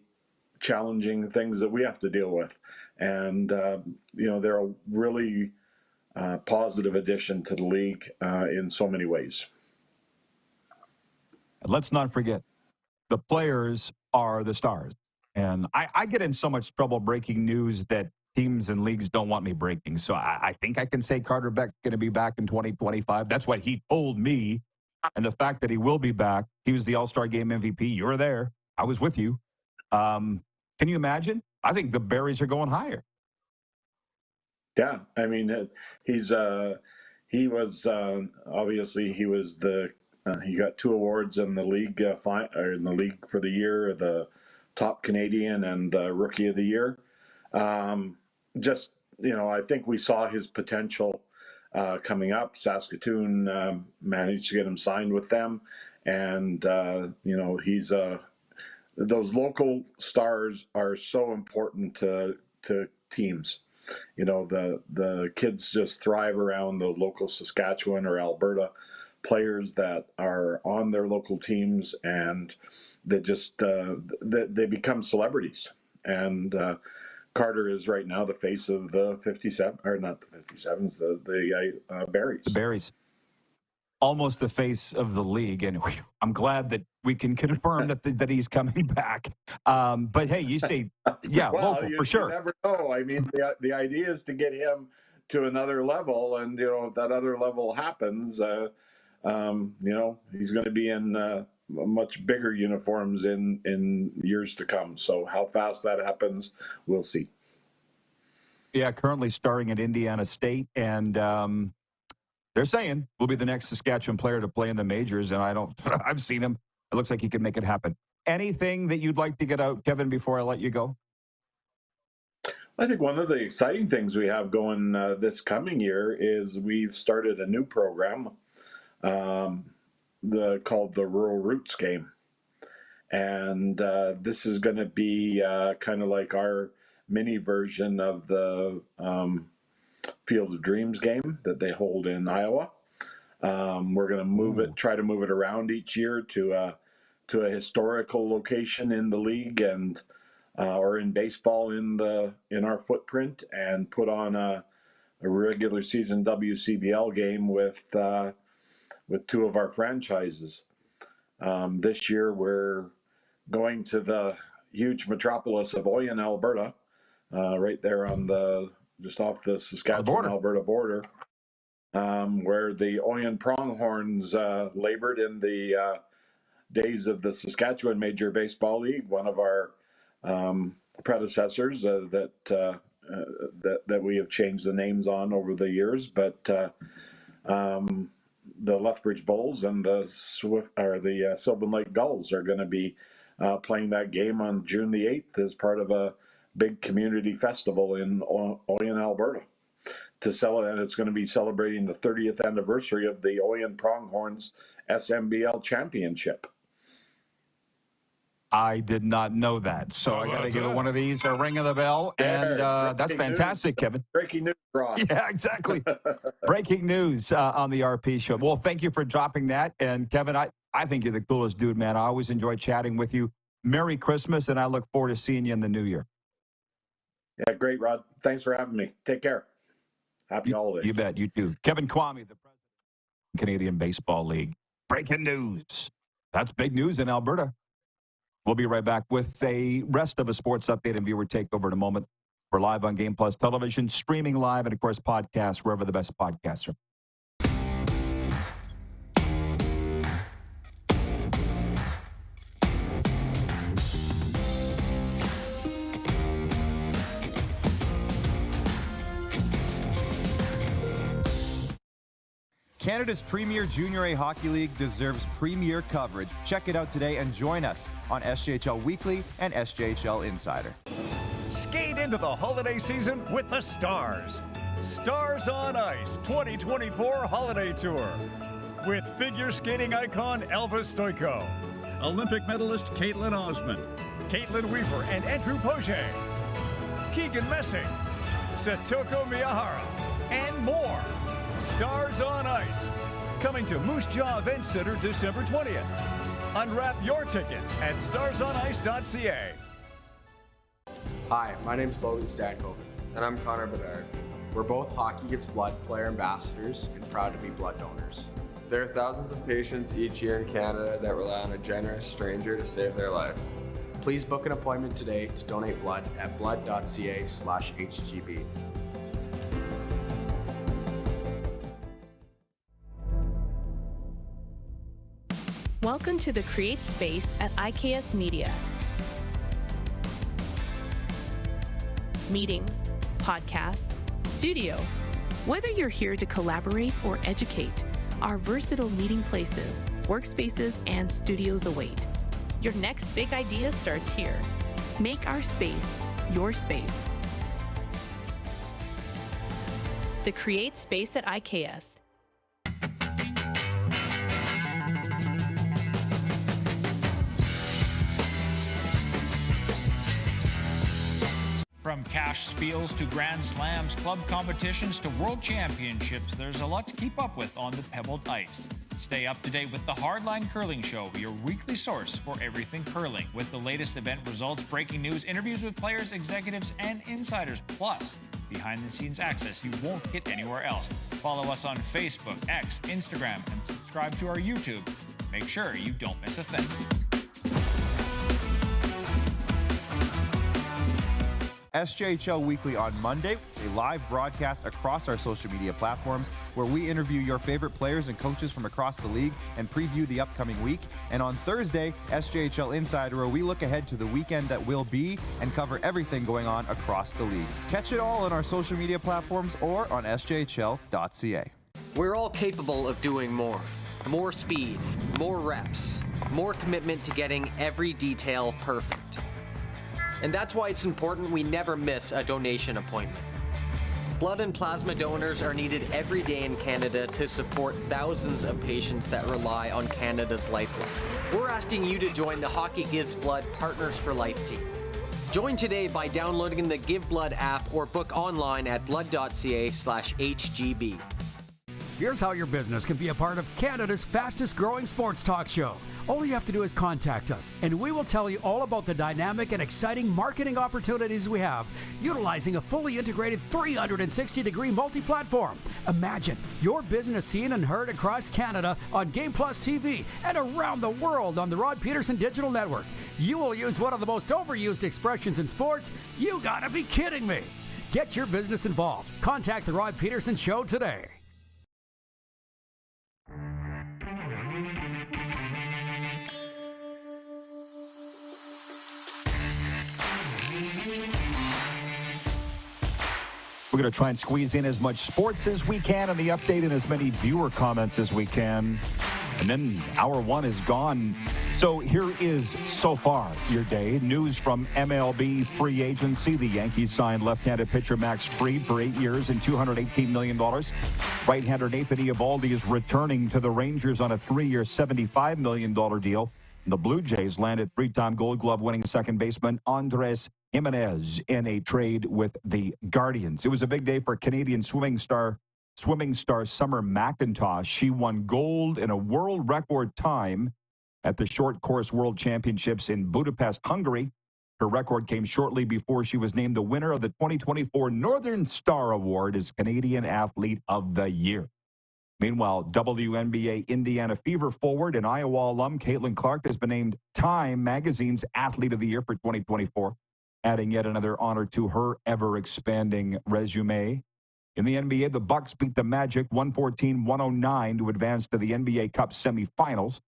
challenging things that we have to deal with. And, they're a really positive addition to the league in so many ways. Let's not forget, the players are the stars. And I get in so much trouble breaking news that teams and leagues don't want me breaking. So I think I can say Carter Beck's going to be back in 2025. That's what he told me. And the fact that he will be back, he was the All-Star Game MVP. You were there. I was with you. Can you imagine? I think the Berries are going higher. Yeah, I mean, he was obviously he was he got 2 awards in the league in the league for the year, the top Canadian and the Rookie of the Year. I think we saw his potential coming up. Saskatoon managed to get him signed with them, and he's those local stars are so important to teams. The kids just thrive around the local Saskatchewan or Alberta players that are on their local teams, and they just they become celebrities. And Carter is right now the face of the 57, or not the 57s, the Berries. The Berries. Almost the face of the league, and I'm glad that we can confirm that he's coming back. But hey, you say, yeah, well, local for sure. You never know. I mean, the idea is to get him to another level, and if that other level happens, he's going to be in much bigger uniforms in years to come. So how fast that happens, we'll see. Yeah, currently starring at Indiana State, and they're saying will be the next Saskatchewan player to play in the majors, and I've seen him. It looks like he can make it happen. Anything that you'd like to get out, Kevin, before I let you go? I think one of the exciting things we have going this coming year is we've started a new program called the Rural Roots Game. And this is going to be kind of like our mini version of the Field of Dreams game that they hold in Iowa. We're going to try to move it around each year to a historical location in the league and or in baseball in our footprint, and put on a regular season WCBL game with 2 of our franchises. This year we're going to the huge metropolis of Oyen, Alberta, right there on just off the Saskatchewan-Alberta border, where the Oyen Pronghorns labored in the days of the Saskatchewan Major Baseball League, one of our predecessors that we have changed the names on over the years. But the Lethbridge Bulls and the Sylvan Lake Gulls are going to be playing that game on June the 8th as part of a big community festival in Oyen, Alberta. And it's going to be celebrating the 30th anniversary of the Oyen Pronghorns SMBL Championship. I did not know that. So I got to give it one of these, a ring of the bell. And that's fantastic, Kevin. Breaking news, Rob. Yeah, exactly. Breaking news on the RP show. Well, thank you for dropping that. And Kevin, I think you're the coolest dude, man. I always enjoy chatting with you. Merry Christmas, and I look forward to seeing you in the new year. Yeah, great, Rod. Thanks for having me. Take care. Happy holidays. You bet. You too. Kevin Kvame, the president of the Canadian Baseball League. Breaking news. That's big news in Alberta. We'll be right back with the rest of a sports update and viewer takeover in a moment. We're live on Game Plus Television, streaming live, and, of course, podcasts wherever the best podcasts are. Canada's premier Junior A Hockey League deserves premier coverage. Check it out today and join us on SJHL Weekly and SJHL Insider. Skate into the holiday season with the Stars. Stars on Ice 2024 Holiday Tour with figure skating icon Elvis Stojko, Olympic medalist Caitlin Osmond, Caitlin Weaver and Andrew Poche, Keegan Messing, Satoko Miyahara, and more. Stars on Ice, coming to Moose Jaw Event Center December 20th. Unwrap your tickets at starsonice.ca. Hi, my name's Logan Stankoven. And I'm Connor Bedard. We're both Hockey Gives Blood player ambassadors and proud to be blood donors. There are thousands of patients each year in Canada that rely on a generous stranger to save their life. Please book an appointment today to donate blood at blood.ca/HGB. Welcome to the Create Space at IKS Media. Meetings, podcasts, studio. Whether you're here to collaborate or educate, our versatile meeting places, workspaces, and studios await. Your next big idea starts here. Make our space your space. The Create Space at IKS. From cash spiels to grand slams, club competitions to world championships, there's a lot to keep up with on the pebbled ice. Stay up to date with the Hardline Curling Show, your weekly source for everything curling, with the latest event results, breaking news, interviews with players, executives, and insiders, plus behind-the-scenes access you won't get anywhere else. Follow us on Facebook, X, Instagram, and subscribe to our YouTube. Make sure you don't miss a thing. SJHL Weekly on Monday, a live broadcast across our social media platforms where we interview your favorite players and coaches from across the league and preview the upcoming week. And on Thursday, SJHL Insider, where we look ahead to the weekend that will be and cover everything going on across the league. Catch it all on our social media platforms or on sjhl.ca. We're all capable of doing more. More speed, more reps, more commitment to getting every detail perfect. And that's why it's important we never miss a donation appointment. Blood and plasma donors are needed every day in Canada to support thousands of patients that rely on Canada's lifeline. We're asking you to join the Hockey Gives Blood Partners for Life team. Join today by downloading the Give Blood app or book online at blood.ca/HGB. Here's how your business can be a part of Canada's fastest growing sports talk show. All you have to do is contact us, and we will tell you all about the dynamic and exciting marketing opportunities we have, utilizing a fully integrated 360-degree multi-platform. Imagine your business seen and heard across Canada on Game Plus TV and around the world on the Rod Pedersen Digital Network. You will use one of the most overused expressions in sports. You gotta be kidding me. Get your business involved. Contact the Rod Pedersen Show today. We're going to try and squeeze in as much sports as we can in the update and as many viewer comments as we can. And then hour one is gone So here is, so far, your day. News from MLB free agency. The Yankees signed left-handed pitcher Max Fried for 8 years and $218 million. Right-hander Nathan Eovaldi is returning to the Rangers on a 3-year, $75 million deal. The Blue Jays landed three-time Gold Glove-winning second baseman Andres Jimenez in a trade with the Guardians. It was a big day for Canadian swimming star Summer McIntosh. She won gold in a world record time at the Short Course World Championships in Budapest, Hungary. Her record came shortly before she was named the winner of the 2024 Northern Star Award as Canadian Athlete of the Year. Meanwhile, WNBA Indiana Fever forward and Iowa alum Caitlin Clark has been named Time Magazine's Athlete of the Year for 2024, adding yet another honor to her ever-expanding resume. In the NBA, the Bucks beat the Magic 114-109 to advance to the NBA Cup semifinals,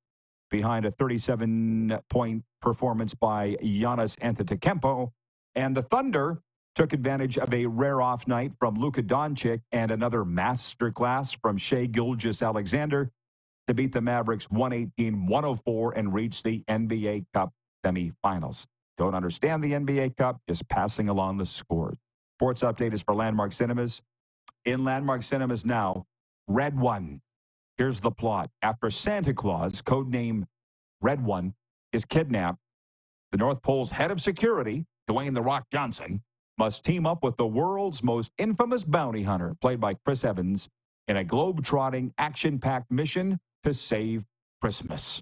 behind a 37-point performance by Giannis Antetokounmpo. And the Thunder took advantage of a rare off night from Luka Doncic and another masterclass from Shai Gilgeous-Alexander to beat the Mavericks 118-104 and reach the NBA Cup semifinals. Don't understand the NBA Cup, just passing along the scores. Sports update is for Landmark Cinemas. In Landmark Cinemas now, Red One. Here's the plot. After Santa Claus, codename Red One, is kidnapped, the North Pole's head of security, Dwayne "The Rock" Johnson, must team up with the world's most infamous bounty hunter, played by Chris Evans, in a globe-trotting, action-packed mission to save Christmas.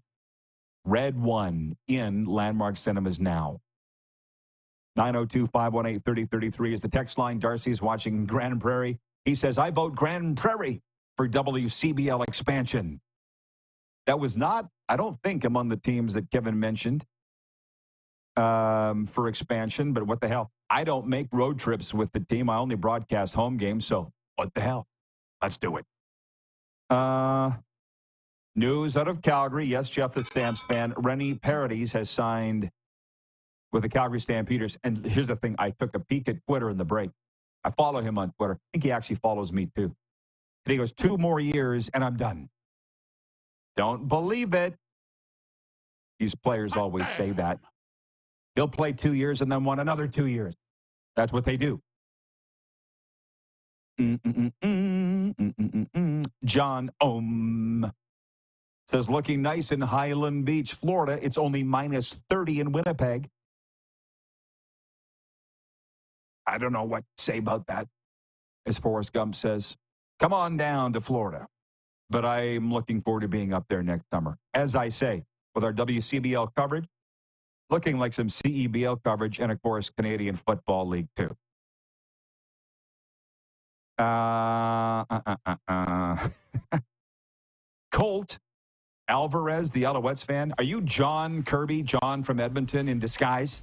Red One in Landmark Cinemas now. 902-518-3033 is the text line. Darcy's watching Grand Prairie. He says, I vote Grand Prairie for WCBL expansion. That was not, I don't think, among the teams that Kevin mentioned for expansion, but what the hell? I don't make road trips with the team. I only broadcast home games, so what the hell? Let's do it. News out of Calgary. Yes, Jeff the Stamps fan. Rennie Paredes has signed with the Calgary Stampeders. And here's the thing. I took a peek at Twitter in the break. I follow him on Twitter. I think he actually follows me, too. And he goes, 2 more years, and I'm done. Don't believe it. These players always say that. He'll play 2 years and then want another 2 years. That's what they do. John Ohm says, looking nice in Highland Beach, Florida. It's only minus 30 in Winnipeg. I don't know what to say about that. As Forrest Gump says, come on down to Florida. But I'm looking forward to being up there next summer. As I say, with our WCBL coverage, looking like some CEBL coverage, and, of course, Canadian Football League, too. Colt Alvarez, the Alouettes fan. Are you John Kirby, John from Edmonton, in disguise?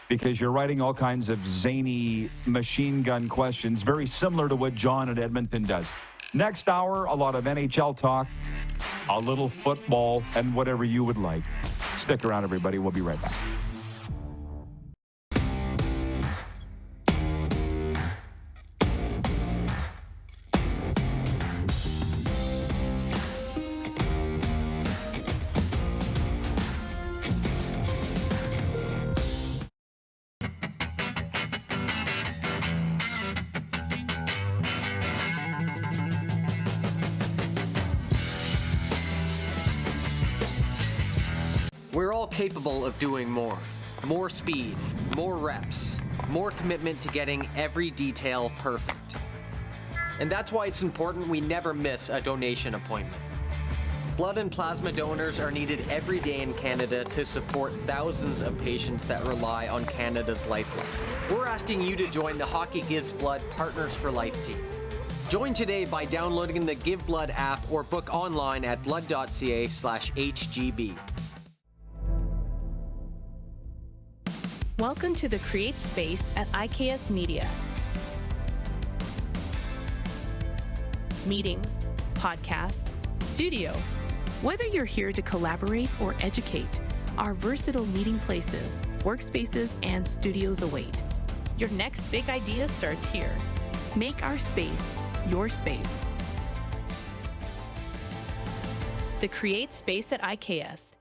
Because you're writing all kinds of zany machine gun questions, very similar to what John at Edmonton does. Next hour, a lot of NHL talk, a little football, and whatever you would like. Stick around, everybody. We'll be right back. We're all capable of doing more. More speed, more reps, more commitment to getting every detail perfect. And that's why it's important we never miss a donation appointment. Blood and plasma donors are needed every day in Canada to support thousands of patients that rely on Canada's lifeline. We're asking you to join the Hockey Gives Blood Partners for Life team. Join today by downloading the Give Blood app or book online at blood.ca/HGB. Welcome to the Create Space at IKS Media. Meetings, podcasts, studio. Whether you're here to collaborate or educate, our versatile meeting places, workspaces, and studios await. Your next big idea starts here. Make our space your space. The Create Space at IKS.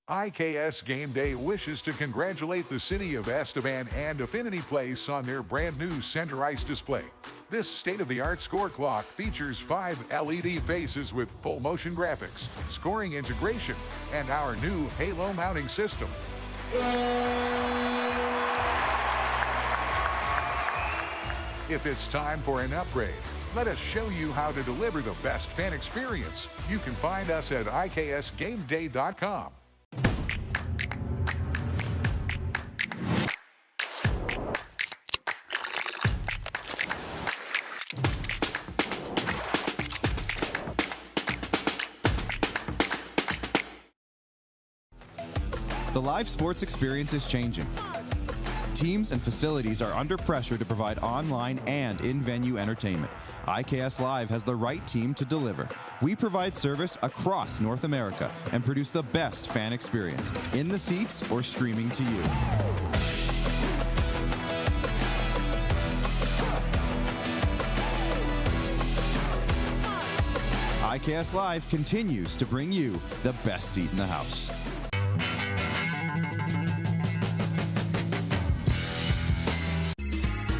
IKS Game Day wishes to congratulate the city of Estevan and Affinity Place on their brand new center ice display. This state-of-the-art score clock features 5 LED faces with full motion graphics, scoring integration, and our new Halo mounting system. If it's time for an upgrade, let us show you how to deliver the best fan experience. You can find us at iksgameday.com. The live sports experience is changing. Teams and facilities are under pressure to provide online and in-venue entertainment. IKS Live has the right team to deliver. We provide service across North America and produce the best fan experience, in the seats or streaming to you. IKS Live continues to bring you the best seat in the house.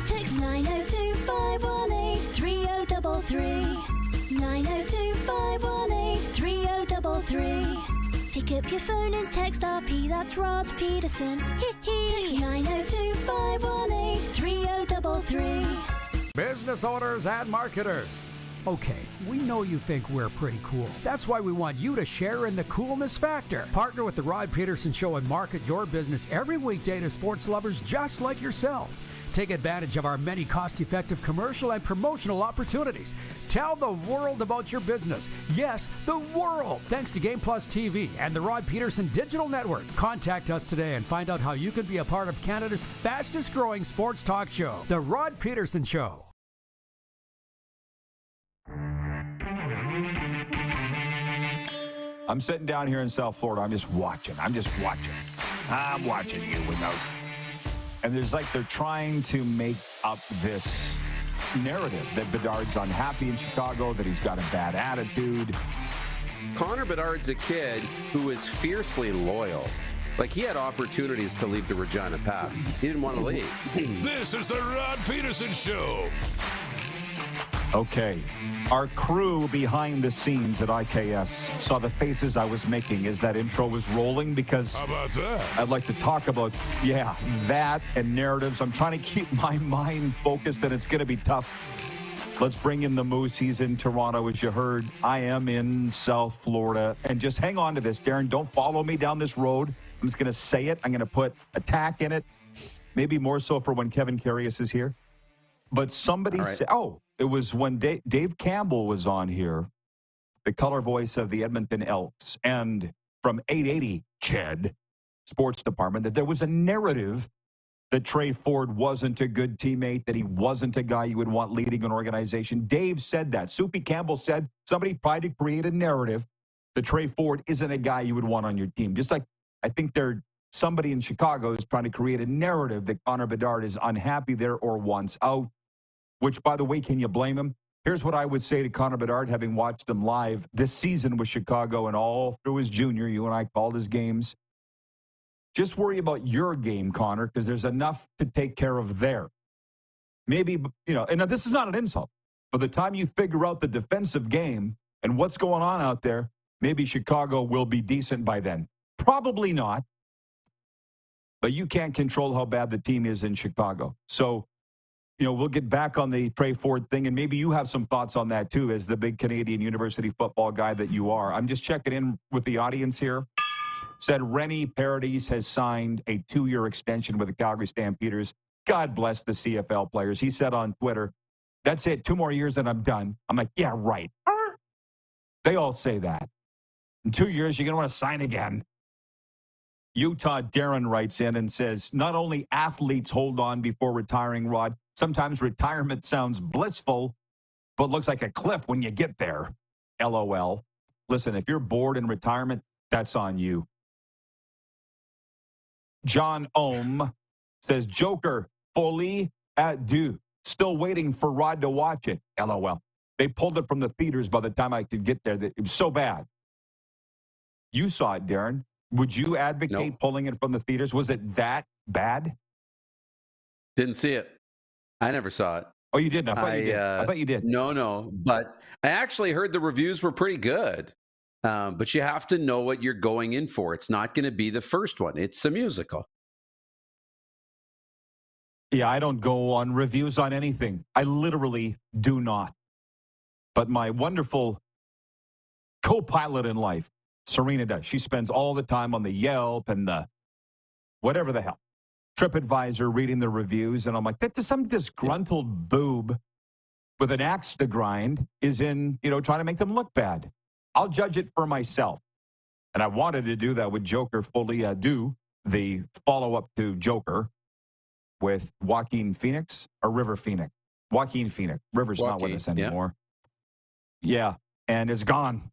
Text 902-518-3033. 902-518-3033. Pick up your phone and text RP, that's Rod Pedersen. Text 902-518-3033. Business owners and marketers. Okay, we know you think we're pretty cool. That's why we want you to share in the coolness factor. Partner with the Rod Pedersen Show and market your business every weekday to sports lovers just like yourself. Take advantage of our many cost-effective commercial and promotional opportunities. Tell the world about your business. Yes, the world. Thanks to Game Plus TV and the Rod Pedersen Digital Network. Contact us today and find out how you can be a part of Canada's fastest-growing sports talk show, The Rod Pedersen Show. I'm sitting down here in South Florida. I'm just watching. I'm watching you, Wazowski. And there's like they're trying to make up this narrative that Bedard's unhappy in Chicago, that he's got a bad attitude. Connor Bedard's a kid who is fiercely loyal. Like, he had opportunities to leave the Regina Pats. He didn't want to leave. This is the Rod Pedersen Show. Okay. Our crew behind the scenes at IKS saw the faces I was making as that intro was rolling, because how about that? I'd like to talk about, that and narratives. I'm trying to keep my mind focused, and it's going to be tough. Let's bring in the Moose. He's in Toronto, as you heard. I am in South Florida. And just hang on to this, Darren. Don't follow me down this road. I'm just going to say it. I'm going to put attack in it. Maybe more so for when Kevin Kvame is here. But somebody said, it was when Dave Campbell was on here, the color voice of the Edmonton Elks, and from 880 CHED Sports Department, that there was a narrative that Trey Ford wasn't a good teammate, that he wasn't a guy you would want leading an organization. Dave said that. Soupy Campbell said somebody tried to create a narrative that Trey Ford isn't a guy you would want on your team. Just like I think somebody in Chicago is trying to create a narrative that Connor Bedard is unhappy there or wants out. Which, by the way, can you blame him? Here's what I would say to Connor Bedard, having watched him live this season with Chicago and all through his junior. You and I called his games. Just worry about your game, Connor, because there's enough to take care of there. Maybe, and this is not an insult. By the time you figure out the defensive game and what's going on out there, maybe Chicago will be decent by then. Probably not. But you can't control how bad the team is in Chicago. So, we'll get back on the Trey Ford thing, and maybe you have some thoughts on that, too, as the big Canadian university football guy that you are. I'm just checking in with the audience here. Said Rennie Paradis has signed a 2-year extension with the Calgary Stampeders. God bless the CFL players. He said on Twitter, that's it, 2 more years and I'm done. I'm like, yeah, right. They all say that. In 2 years, you're going to want to sign again. Utah Darren writes in and says, not only athletes hold on before retiring, Rod, sometimes retirement sounds blissful, but looks like a cliff when you get there. LOL. Listen, if you're bored in retirement, that's on you. John Ohm says, Joker, folie à deux. Still waiting for Rod to watch it. LOL. They pulled it from the theaters by the time I could get there. It was so bad. You saw it, Darren. Would you advocate pulling it from the theaters? Was it that bad? Didn't see it. I never saw it. Oh, you didn't? I thought you did. I thought you did. No. But I actually heard the reviews were pretty good. But you have to know what you're going in for. It's not going to be the first one. It's a musical. Yeah, I don't go on reviews on anything. I literally do not. But my wonderful co-pilot in life, Serena, does. She spends all the time on the Yelp and the whatever the hell, TripAdvisor, reading the reviews. And I'm like, that's some disgruntled boob with an axe to grind is in, trying to make them look bad. I'll judge it for myself. And I wanted to do that with Joker Fully Do, the follow-up to Joker with Joaquin Phoenix or River Phoenix. Joaquin Phoenix. River's not with us anymore. Yeah, and it's gone.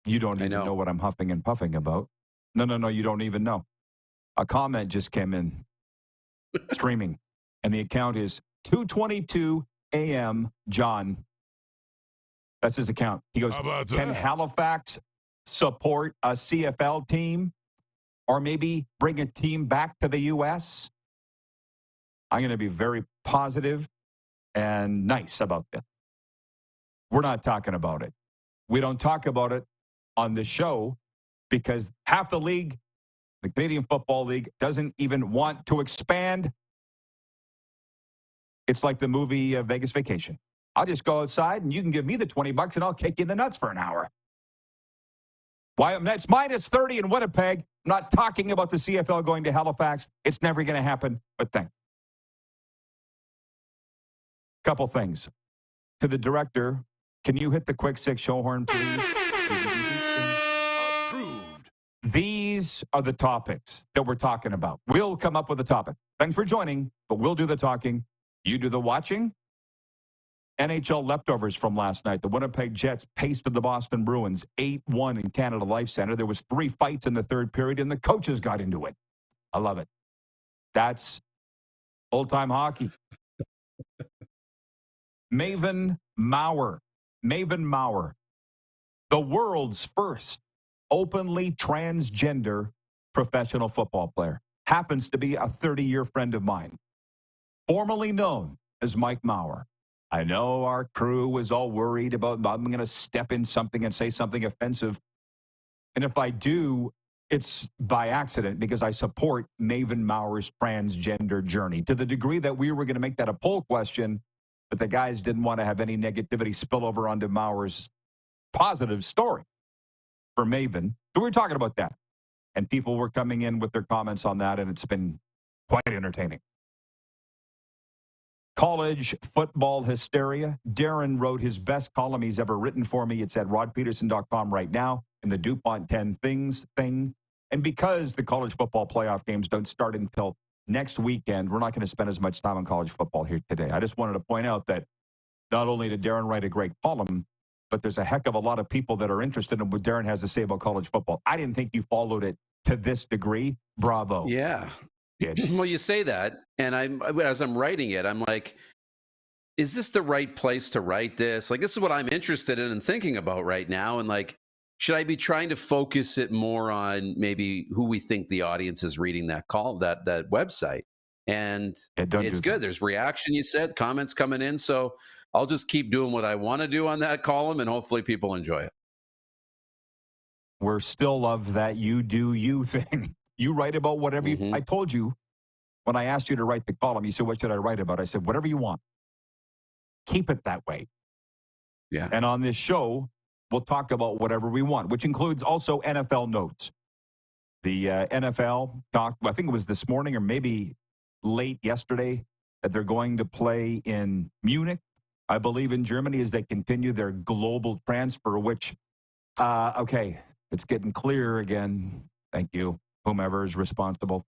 You don't even know what I'm huffing and puffing about. No, you don't even know. A comment just came in streaming, and the account is 2:22 a.m. John. That's his account. He goes, can Halifax support a CFL team or maybe bring a team back to the U.S.? I'm going to be very positive and nice about this. We're not talking about it. We don't talk about it on the show because half the league, the Canadian Football League, doesn't even want to expand. It's like the movie Vegas Vacation. I'll just go outside and you can give me the $20 and I'll kick you in the nuts for an hour. Why? It's minus 30 in Winnipeg. I'm not talking about the CFL going to Halifax. It's never going to happen, but thanks. Couple things. To the director, can you hit the quick six show horn, please? Approved. These are the topics that we're talking about. We'll come up with a topic. Thanks for joining, but we'll do the talking. You do the watching. NHL leftovers from last night. The Winnipeg Jets pasted the Boston Bruins 8-1 in Canada Life Center. There was 3 fights in the third period, and the coaches got into it. I love it. That's old-time hockey. Maven Maurer, the world's first openly transgender professional football player, happens to be a 30-year friend of mine, formerly known as Mike Maurer. I know our crew was all worried about I'm going to step in something and say something offensive. And if I do, it's by accident because I support Maven Maurer's transgender journey to the degree that we were going to make that a poll question, but the guys didn't want to have any negativity spill over onto Maurer's positive story for Maven. So we were talking about that. And people were coming in with their comments on that, and it's been quite entertaining. College football hysteria. Darren wrote his best column he's ever written for me. It's at rodpeterson.com right now in the DuPont 10 Things thing. And because the college football playoff games don't start until next weekend, we're not going to spend as much time on college football here today. I just wanted to point out that not only did Darren write a great column, but there's a heck of a lot of people that are interested in what Darren has to say about college football. I didn't think you followed it to this degree. Bravo. Yeah. Well, you say that, and as I'm writing it, I'm like, is this the right place to write this? Like, this is what I'm interested in and thinking about right now. And like, should I be trying to focus it more on maybe who we think the audience is reading that website? And it's good. There's reaction, you said, comments coming in. So I'll just keep doing what I want to do on that column, and hopefully people enjoy it. We're still of that you do you thing. You write about whatever you, I told you when I asked you to write the column, you said, what should I write about? I said, whatever you want. Keep it that way. Yeah. And on this show, we'll talk about whatever we want, which includes also NFL notes. The NFL talked, I think it was this morning or maybe late yesterday, that they're going to play in Munich, I believe in Germany, as they continue their global transfer, which, okay, it's getting clear again. Thank you, whomever is responsible.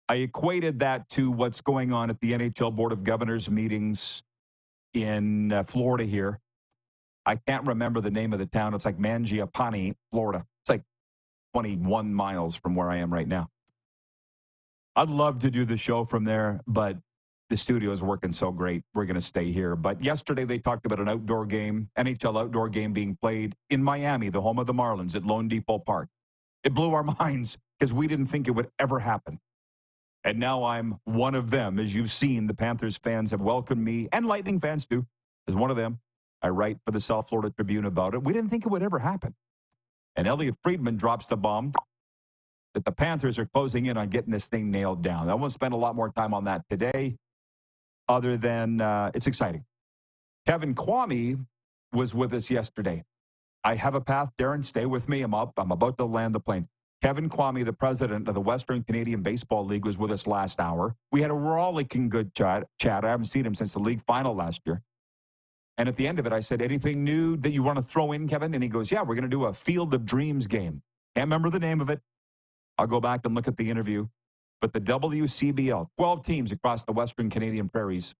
I equated that to what's going on at the NHL Board of Governors meetings in Florida here. I can't remember the name of the town. It's like Mangiapane, Florida. It's like 21 miles from where I am right now. I'd love to do the show from there, but the studio is working so great. We're going to stay here. But yesterday they talked about an outdoor game, NHL outdoor game being played in Miami, the home of the Marlins at Lone Depot Park. It blew our minds because we didn't think it would ever happen. And now I'm one of them. As you've seen, the Panthers fans have welcomed me, and Lightning fans too, as one of them. I write for the South Florida Tribune about it. We didn't think it would ever happen. And Elliot Friedman drops the bomb that the Panthers are closing in on getting this thing nailed down. I won't spend a lot more time on that today, other than it's exciting. Kevin Kvame was with us yesterday. I have a path. Darren, stay with me. I'm up. I'm about to land the plane. Kevin Kvame, the president of the Western Canadian Baseball League, was with us last hour. We had a rollicking good chat. I haven't seen him since the league final last year. And at the end of it, I said, anything new that you want to throw in, Kevin? And he goes, yeah, we're going to do a Field of Dreams game. Can't remember the name of it. I'll go back and look at the interview. But the WCBL, 12 teams across the Western Canadian prairies.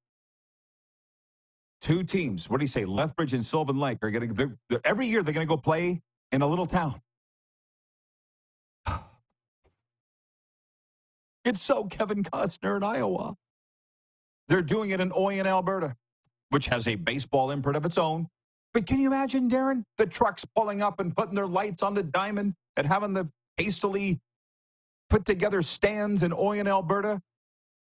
2 teams, what do you say, Lethbridge and Sylvan Lake, are going to, every year they're going to go play in a little town. It's so Kevin Costner in Iowa. They're doing it in Oyen, Alberta, which has a baseball imprint of its own. But can you imagine, Darren, the trucks pulling up and putting their lights on the diamond and having the hastily put together stands in Oyen, Alberta?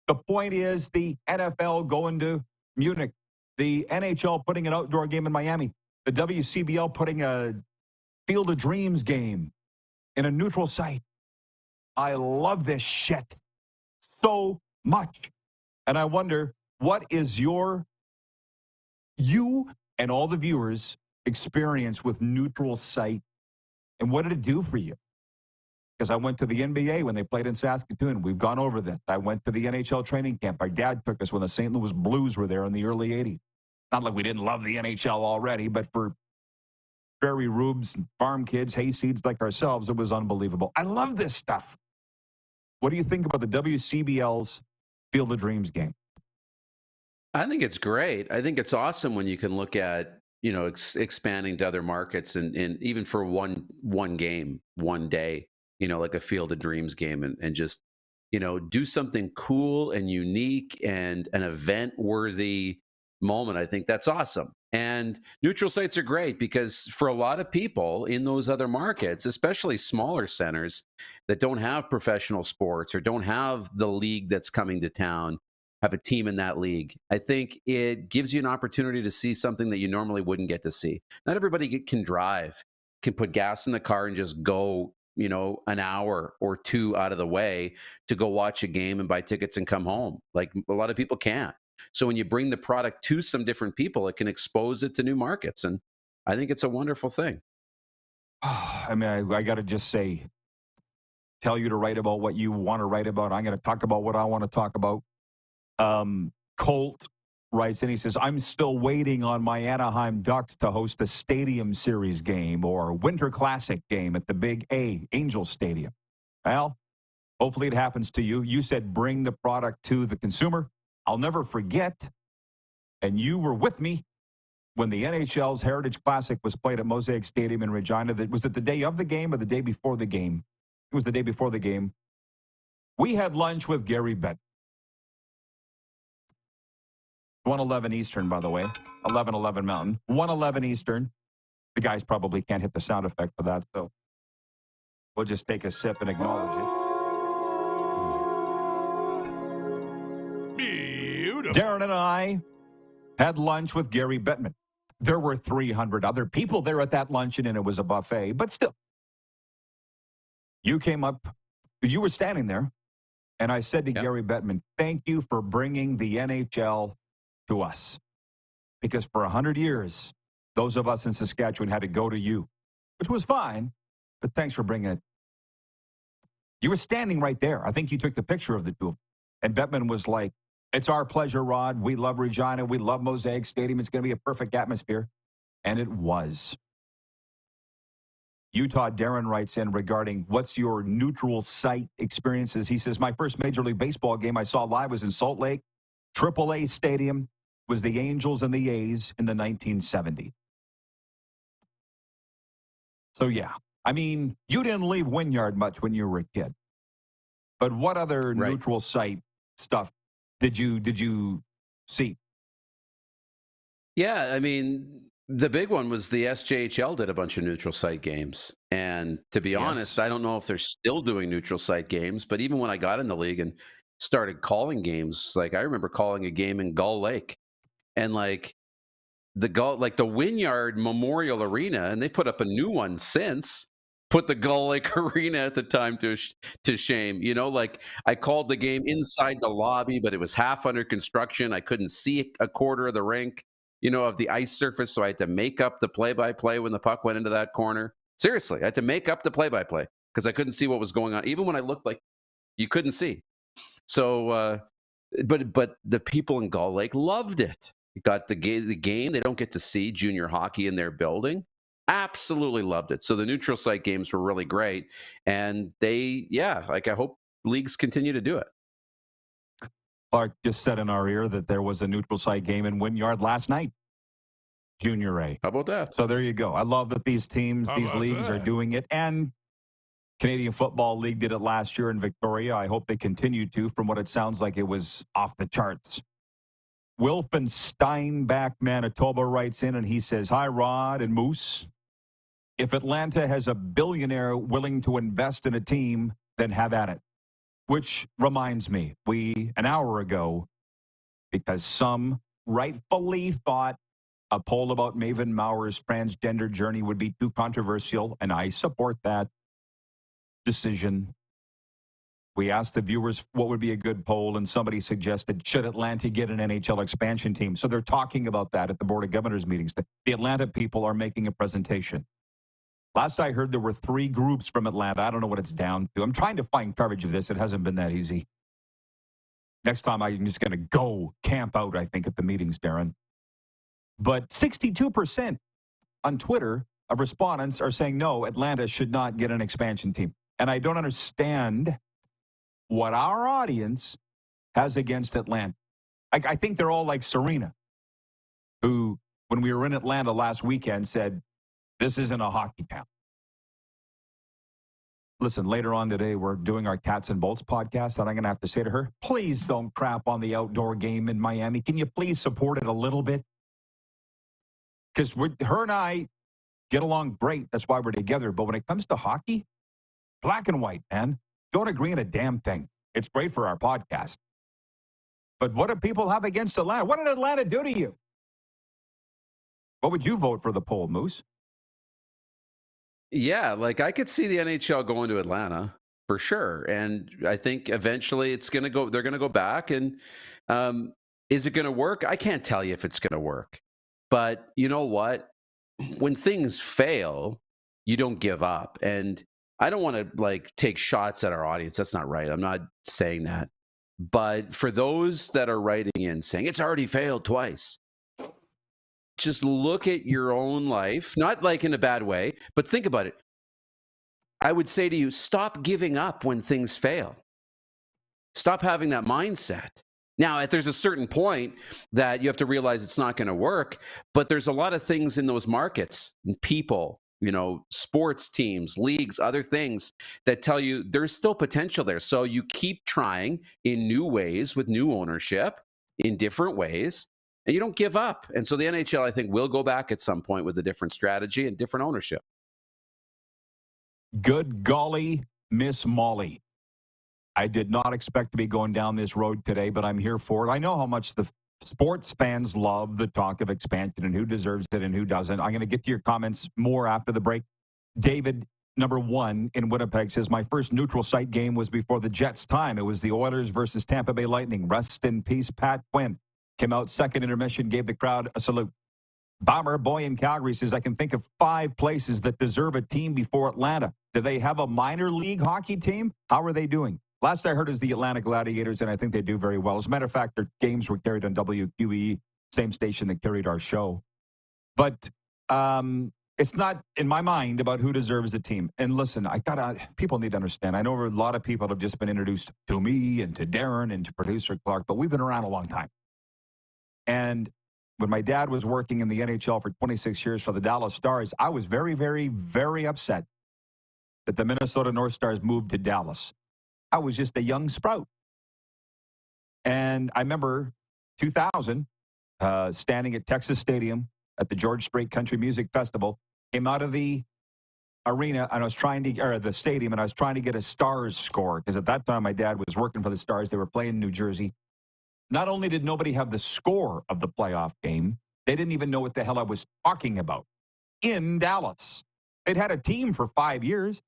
The point is the NFL going to Munich, the NHL putting an outdoor game in Miami, the WCBL putting a Field of Dreams game in a neutral site. I love this shit so much. And I wonder, what is you and all the viewers' experience with neutral site, and what did it do for you? Because I went to the NBA when they played in Saskatoon. We've gone over this. I went to the NHL training camp. My dad took us when the St. Louis Blues were there in the early 80s. Not like we didn't love the NHL already, but for prairie rubes and farm kids, hayseeds like ourselves, it was unbelievable. I love this stuff. What do you think about the WCBL's Field of Dreams game? I think it's great. I think it's awesome when you can look at, expanding to other markets and even for one game, one day, like a Field of Dreams game and just, do something cool and unique and an event-worthy moment. I think that's awesome. And neutral sites are great because for a lot of people in those other markets, especially smaller centers that don't have professional sports or don't have the league that's coming to town, have a team in that league, I think it gives you an opportunity to see something that you normally wouldn't get to see. Not everybody can drive, can put gas in the car and just go, an hour or 2 out of the way to go watch a game and buy tickets and come home. Like a lot of people can't. So when you bring the product to some different people, it can expose it to new markets. And I think it's a wonderful thing. I mean, I got to just say, tell you to write about what you want to write about. I'm going to talk about what I want to talk about. Colt writes and he says, I'm still waiting on my Anaheim Ducks to host a Stadium Series game or Winter Classic game at the Big A, Angels Stadium. Well, hopefully it happens to you. You said bring the product to the consumer. I'll never forget, and you were with me when the NHL's Heritage Classic was played at Mosaic Stadium in Regina. Was it the day of the game or the day before the game? It was the day before the game. We had lunch with Gary Bettman. 1:11 Eastern, by the way. 11:11 Mountain. 1:11 Eastern. The guys probably can't hit the sound effect for that, so we'll just take a sip and acknowledge it. Darren and I had lunch with Gary Bettman. There were 300 other people there at that luncheon, and it was a buffet, but still. You came up, you were standing there, and I said to Gary Bettman, thank you for bringing the NHL to us. Because for 100 years, those of us in Saskatchewan had to go to you, which was fine, but thanks for bringing it. You were standing right there. I think you took the picture of the two. And Bettman was like, it's our pleasure, Rod. We love Regina. We love Mosaic Stadium. It's going to be a perfect atmosphere. And it was. Utah Darren writes in regarding what's your neutral site experiences. He says, my first Major League Baseball game I saw live was in Salt Lake. AAA Stadium was the Angels and the A's in the 1970s. So, yeah. I mean, you didn't leave Wynyard much when you were a kid. But what other neutral site stuff Did you see? Yeah, I mean, the big one was the SJHL did a bunch of neutral site games. And to be honest, I don't know if they're still doing neutral site games, but even when I got in the league and started calling games, like I remember calling a game in Gull Lake and like the Wynyard Memorial Arena, and they put up a new one since. Put the Gull Lake Arena at the time to shame. You know, like I called the game inside the lobby, but it was half under construction. I couldn't see a quarter of the rink, you know, of the ice surface, so I had to make up the play-by-play when the puck went into that corner. Seriously, I had to make up the play-by-play because I couldn't see what was going on, even when I looked like you couldn't see. So, but the people in Gull Lake loved it. Got the game. They don't get to see junior hockey in their building. Absolutely loved it. So the neutral site games were really great. And I hope leagues continue to do it. Clark just said in our ear that there was a neutral site game in Wynyard last night. Junior A. How about that? So there you go. I love that these teams, these leagues are doing it. And Canadian Football League did it last year in Victoria. I hope they continue to. From what it sounds like, it was off the charts. Wilfen Steinbach, Manitoba, writes in and he says, "Hi, Rod and Moose. If Atlanta has a billionaire willing to invest in a team, then have at it." Which reminds me, an hour ago, because some rightfully thought a poll about Maven Mauer's transgender journey would be too controversial, and I support that decision. We asked the viewers what would be a good poll, and somebody suggested, should Atlanta get an NHL expansion team? So they're talking about that at the Board of Governors meetings. The Atlanta people are making a presentation. Last I heard, there were 3 groups from Atlanta. I don't know what it's down to. I'm trying to find coverage of this. It hasn't been that easy. Next time, I'm just going to go camp out, I think, at the meetings, Darren. But 62% on Twitter of respondents are saying, no, Atlanta should not get an expansion team. And I don't understand what our audience has against Atlanta. I think they're all like Serena, who, when we were in Atlanta last weekend, said, this isn't a hockey town. Listen, later on today, we're doing our Cats and Bolts podcast, and I'm going to have to say to her, please don't crap on the outdoor game in Miami. Can you please support it a little bit? Because her and I get along great. That's why we're together. But when it comes to hockey, black and white, man. Don't agree on a damn thing. It's great for our podcast. But what do people have against Atlanta? What did Atlanta do to you? What would you vote for the poll, Moose? Yeah, like I could see the NHL going to Atlanta for sure. And I think eventually they're going to go back. And is it going to work? I can't tell you if it's going to work. But you know what? When things fail, you don't give up. And I don't want to take shots at our audience. That's not right. I'm not saying that. But for those that are writing in saying it's already failed twice, just look at your own life, not in a bad way, but think about it. I would say to you, stop giving up when things fail. Stop having that mindset. Now, there's a certain point that you have to realize it's not going to work, but there's a lot of things in those markets and people, sports teams, leagues, other things that tell you there's still potential there. So you keep trying in new ways with new ownership in different ways, and you don't give up. And so the NHL, I think, will go back at some point with a different strategy and different ownership. Good golly, Miss Molly. I did not expect to be going down this road today, but I'm here for it. I know how much the sports fans love the talk of expansion and who deserves it and who doesn't. I'm going to get to your comments more after the break. David, number 1 in Winnipeg, says, my first neutral site game was before the Jets' time. It was the Oilers versus Tampa Bay Lightning. Rest in peace, Pat Quinn. Came out second intermission, gave the crowd a salute. Bomber Boy in Calgary says, I can think of 5 places that deserve a team before Atlanta. Do they have a minor league hockey team? How are they doing? Last I heard is the Atlanta Gladiators, and I think they do very well. As a matter of fact, their games were carried on WQE, same station that carried our show. But it's not, in my mind, about who deserves a team. And listen, people need to understand. I know a lot of people have just been introduced to me and to Darren and to producer Clark, but we've been around a long time. And when my dad was working in the NHL for 26 years for the Dallas Stars, I was very, very, very upset that the Minnesota North Stars moved to Dallas. I was just a young sprout. And And I remember 2000, standing at Texas Stadium at the George Strait Country Music Festival, came out of the arena and the stadium, and I was trying to get a Stars score because at that time my dad was working for the Stars. They were playing in New Jersey. Not only did nobody have the score of the playoff game, they didn't even know what the hell I was talking about in Dallas. They'd had a team for 5 years.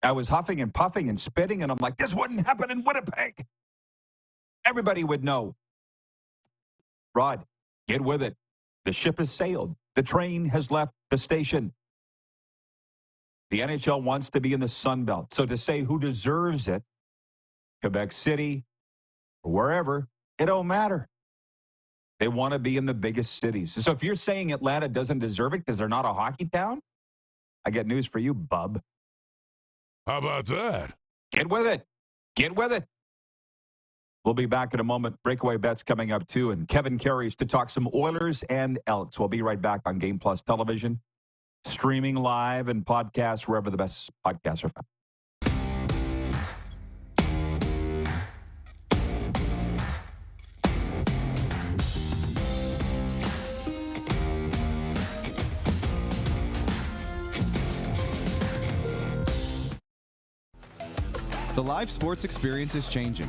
I was huffing and puffing and spitting, and I'm like, this wouldn't happen in Winnipeg. Everybody would know. Rod, get with it. The ship has sailed. The train has left the station. The NHL wants to be in the Sun Belt. So to say who deserves it, Quebec City, wherever, it don't matter. They want to be in the biggest cities. So if you're saying Atlanta doesn't deserve it because they're not a hockey town, I got news for you, bub. How about that? Get with it. Get with it. We'll be back in a moment. Breakaway bets coming up, too. And Kevin carries to talk some Oilers and Elks. We'll be right back on Game Plus Television, streaming live and podcasts wherever the best podcasts are found. The live sports experience is changing.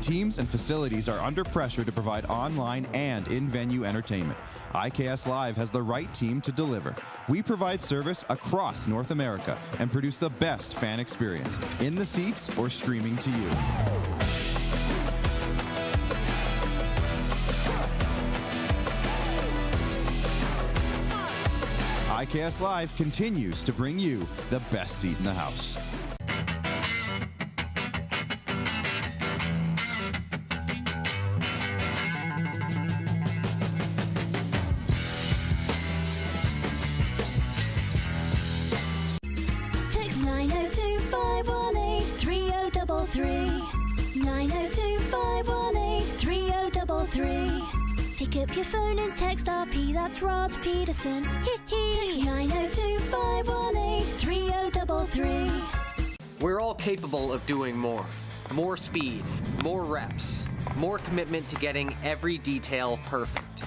Teams and facilities are under pressure to provide online and in-venue entertainment. IKS Live has the right team to deliver. We provide service across North America and produce the best fan experience, in the seats or streaming to you. IKS Live continues to bring you the best seat in the house. Text 902-518-3033. 902-518-3033. Pick up your phone and text RP, that's Rod Pedersen. Text 902-518-3033. We're all capable of doing more. More speed, more reps, more commitment to getting every detail perfect.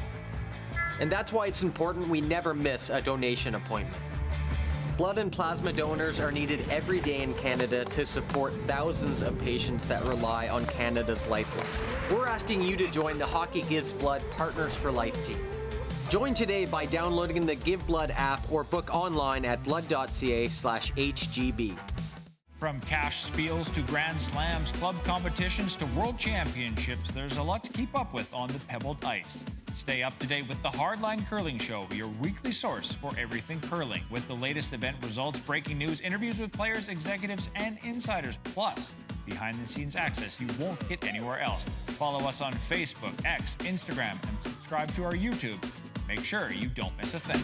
And that's why it's important we never miss a donation appointment. Blood and plasma donors are needed every day in Canada to support thousands of patients that rely on Canada's lifeline. We're asking you to join the Hockey Gives Blood Partners for Life team. Join today by downloading the Give Blood app or book online at blood.ca/HGB. From cash spiels to Grand Slams, club competitions to world championships, there's a lot to keep up with on the pebbled ice. Stay up to date with the Hardline Curling Show, your weekly source for everything curling, with the latest event results, breaking news, interviews with players, executives, and insiders, plus behind-the-scenes access you won't get anywhere else. Follow us on Facebook, X, Instagram, and subscribe to our YouTube. Make sure you don't miss a thing.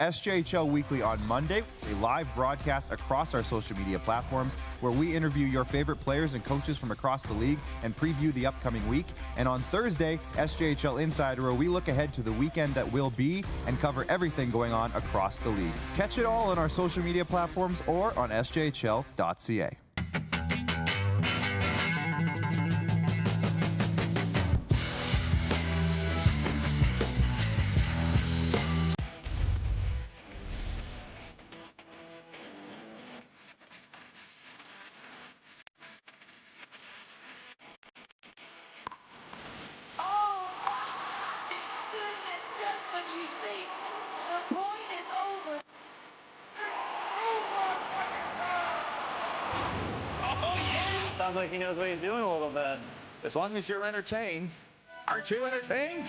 SJHL Weekly on Monday, a live broadcast across our social media platforms where we interview your favorite players and coaches from across the league and preview the upcoming week. And on Thursday, SJHL Insider, where we look ahead to the weekend that will be and cover everything going on across the league. Catch it all on our social media platforms or on sjhl.ca. Sounds like he knows what he's doing a little bit. As long as you're entertained. Aren't you entertained?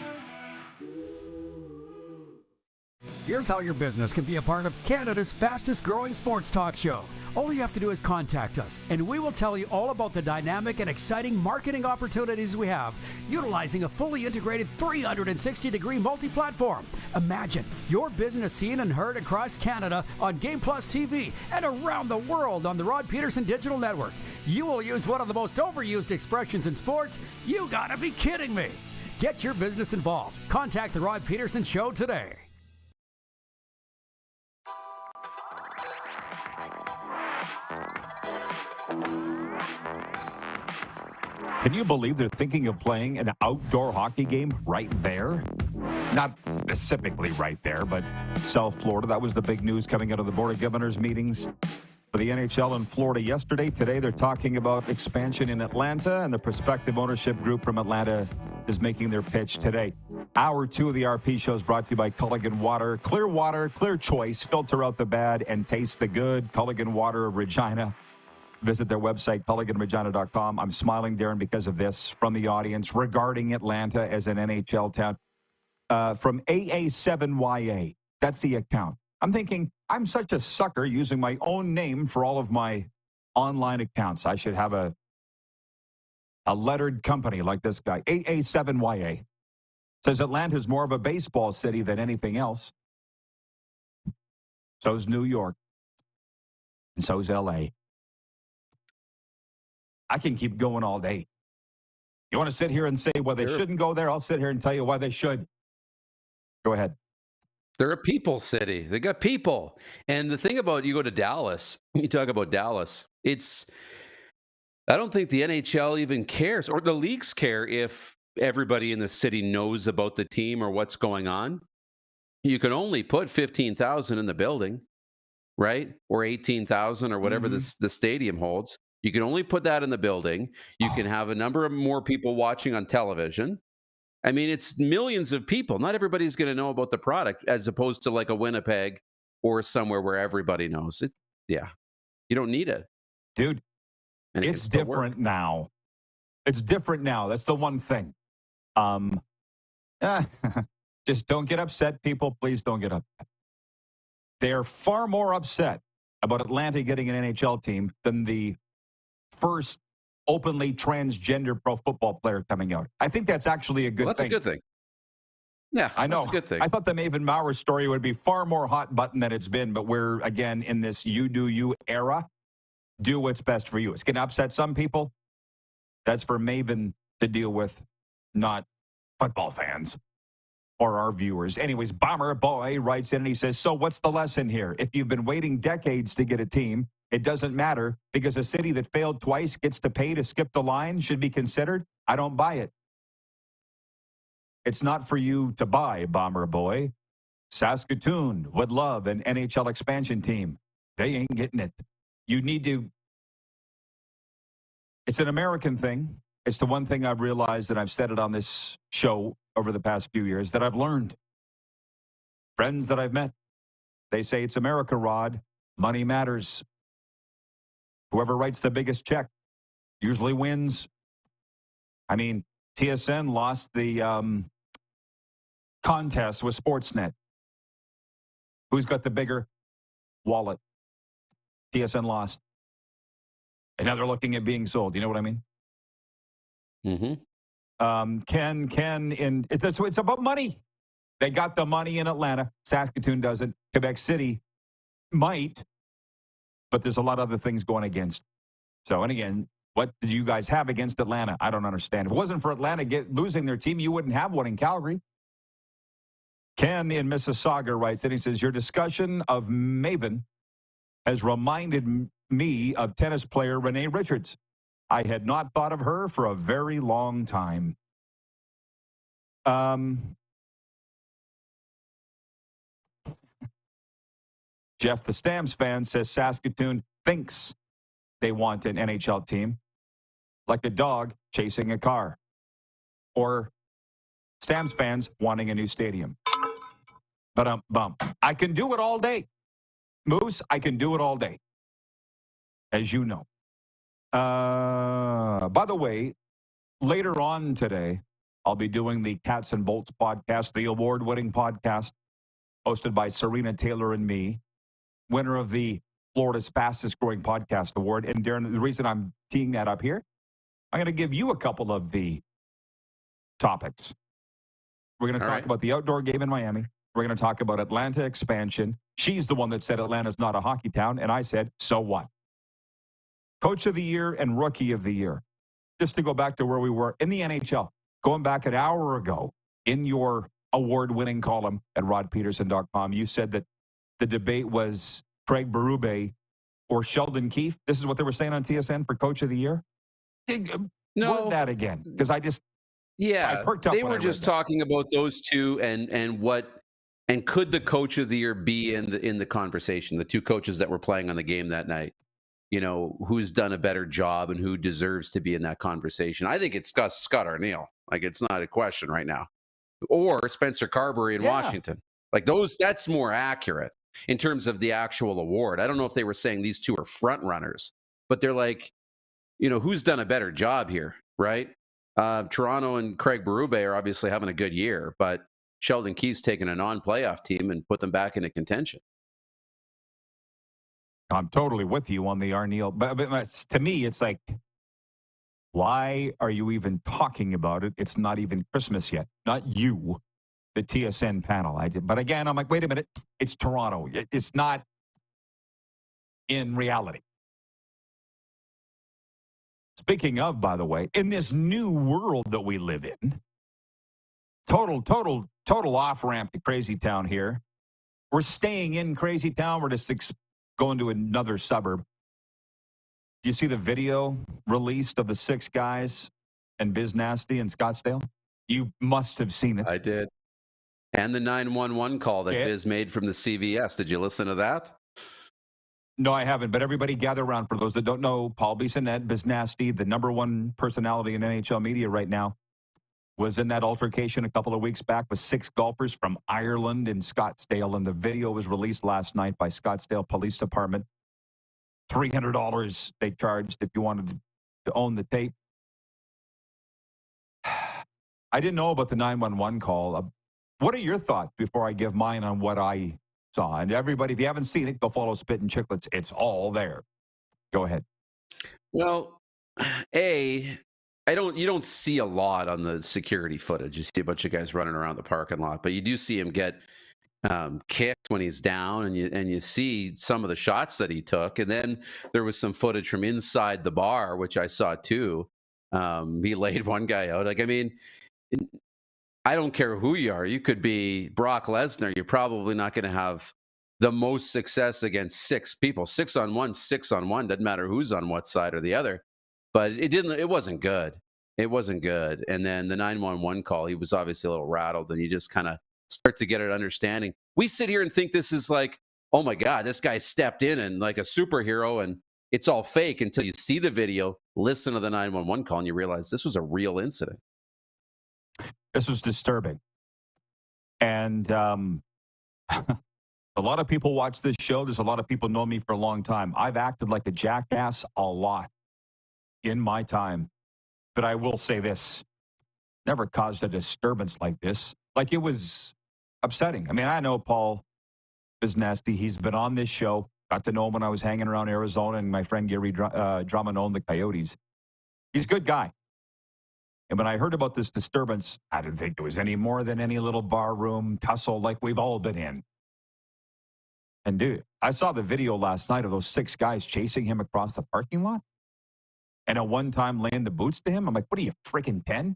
Here's how your business can be a part of Canada's fastest growing sports talk show. All you have to do is contact us, and we will tell you all about the dynamic and exciting marketing opportunities we have, utilizing a fully integrated 360-degree multi-platform. Imagine your business seen and heard across Canada on Game Plus TV and around the world on the Rod Pedersen Digital Network. You will use one of the most overused expressions in sports. You gotta be kidding me. Get your business involved. Contact the Rod Pedersen Show today. Can you believe they're thinking of playing an outdoor hockey game right there? Not specifically right there, but South Florida. That was the big news coming out of the Board of Governors meetings for the NHL in Florida yesterday. Today, they're talking about expansion in Atlanta, and the prospective ownership group from Atlanta is making their pitch today. Hour 2 of the RP show is brought to you by Culligan Water. Clear water, clear choice. Filter out the bad and taste the good. Culligan Water of Regina. Visit their website, culliganregina.com. I'm smiling, Darren, because of this from the audience regarding Atlanta as an NHL town. From AA7YA. That's the account. I'm thinking, I'm such a sucker using my own name for all of my online accounts. I should have a lettered company like this guy. AA7YA says Atlanta's more of a baseball city than anything else. So's New York. And so's LA. I can keep going all day. You want to sit here and say why they shouldn't go there? I'll sit here and tell you why they should. Go ahead. They're a people city. They got people. And the thing about, you go to Dallas, you talk about Dallas, I don't think the NHL even cares, or the leagues care, if everybody in the city knows about the team or what's going on. You can only put 15,000 in the building, right? Or 18,000 or whatever the stadium holds. You can only put that in the building. You can have a number of more people watching on television. I mean, it's millions of people. Not everybody's going to know about the product, as opposed to like a Winnipeg or somewhere where everybody knows it. Yeah. You don't need it. Dude, it's different now. It's different now. That's the one thing. Just don't get upset, people. Please don't get upset. They're far more upset about Atlanta getting an NHL team than the first openly transgender pro football player coming out. I think that's actually a good thing. That's a good thing. Yeah, I know. That's a good thing. I thought the Maven Maurer story would be far more hot button than it's been, but we're, again, in this you do you era. Do what's best for you. It's going to upset some people. That's for Maven to deal with, not football fans or our viewers. Anyways, Bomber Boy writes in and he says, so what's the lesson here? If you've been waiting decades to get a team, it doesn't matter because a city that failed twice gets to pay to skip the line should be considered. I don't buy it. It's not for you to buy, Bomber Boy. Saskatoon would love an NHL expansion team. They ain't getting it. You need to. It's an American thing. It's the one thing I've realized, and I've said it on this show over the past few years, that I've learned. Friends that I've met, they say it's America, Rod. Money matters. Whoever writes the biggest check usually wins. I mean, TSN lost the contest with Sportsnet. Who's got the bigger wallet? TSN lost. And now they're looking at being sold. You know what I mean? It's about money. They got the money in Atlanta. Saskatoon doesn't. Quebec City might. But there's a lot of other things going against. So, and again, what did you guys have against Atlanta? I don't understand. If it wasn't for Atlanta losing their team, you wouldn't have one in Calgary. Ken in Mississauga writes that he says, your discussion of Maven has reminded me of tennis player Renee Richards. I had not thought of her for a very long time. Jeff, the Stamps fan, says Saskatoon thinks they want an NHL team, like a dog chasing a car. Or Stamps fans wanting a new stadium. But I can do it all day. Moose, I can do it all day. As you know. By the way, later on today, I'll be doing the Cats and Bolts podcast, the award-winning podcast, hosted by Serena Taylor and me, winner of the Florida's fastest growing podcast award. And Darren, the reason I'm teeing that up here, I'm going to give you a couple of the topics. We're going to talk about the outdoor game in Miami. We're going to talk about Atlanta expansion. She's the one that said Atlanta's not a hockey town. And I said, so what? Coach of the year and rookie of the year. Just to go back to where we were in the NHL, going back an hour ago in your award-winning column at rodpeterson.com, you said that the debate was Craig Berube or Sheldon Keefe. This is what they were saying on TSN for Coach of the Year. No. word that again, because I Yeah, perked up they when were I just read that. talking about those two and could the coach of the year be in the conversation? The two coaches that were playing on the game that night. You know, who's done a better job and who deserves to be in that conversation? I think it's Scott Arniel. Like, it's not a question right now. Or Spencer Carberry in Washington. Like, that's more accurate in terms of the actual award. I don't know if they were saying these two are front runners, but they're like, you know, who's done a better job here, right? Toronto and Craig Berube are obviously having a good year, but Sheldon Keefe's taken a non-playoff team and put them back into contention. I'm totally with you on the Arniel. But to me, it's like, why are you even talking about it? It's not even Christmas yet. Not you, the TSN panel. But again, I'm like, wait a minute. It's Toronto. It's not in reality. Speaking of, by the way, in this new world that we live in, total off-ramp to Crazy Town here. We're staying in Crazy Town. We're just going to another suburb. Do you see the video released of the 6 guys and Biz Nasty in Scottsdale? You must have seen it. I did. And the 911 call that Biz made from the CVS. Did you listen to that? No, I haven't. But everybody gather around. For those that don't know, Paul Bissonnette, Biz Nasty, the #1 personality in NHL media right now, was in that altercation a couple of weeks back with 6 golfers from Ireland in Scottsdale. And the video was released last night by Scottsdale Police Department. $300 they charged if you wanted to own the tape. I didn't know about the 911 call. What are your thoughts before I give mine on what I saw? And everybody, if you haven't seen it, go follow Spit and Chicklets. It's all there. Go ahead. Well, you don't see a lot on the security footage. You see a bunch of guys running around the parking lot, but you do see him get kicked when he's down, and you see some of the shots that he took. And then there was some footage from inside the bar, which I saw too. He laid one guy out. Like, I mean, I don't care who you are. You could be Brock Lesnar. You're probably not going to have the most success against 6 people. 6-on-1, 6-on-1. Doesn't matter who's on what side or the other. But it wasn't good. It wasn't good. And then the 911 call, he was obviously a little rattled, and you just kind of start to get an understanding. We sit here and think this is like, oh my God, this guy stepped in and like a superhero, and it's all fake until you see the video, listen to the 911 call, and you realize this was a real incident. This was disturbing. And a lot of people watch this show. There's a lot of people know me for a long time. I've acted like a jackass a lot in my time. But I will say this. Never caused a disturbance like this. Like, it was upsetting. I mean, I know Paul is nasty. He's been on this show. Got to know him when I was hanging around Arizona, and my friend Gary Drummond owned the Coyotes. He's a good guy. And when I heard about this disturbance, I didn't think it was any more than any little barroom tussle like we've all been in. And dude, I saw the video last night of those 6 guys chasing him across the parking lot. And at one time laying the boots to him. I'm like, what are you, freaking 10?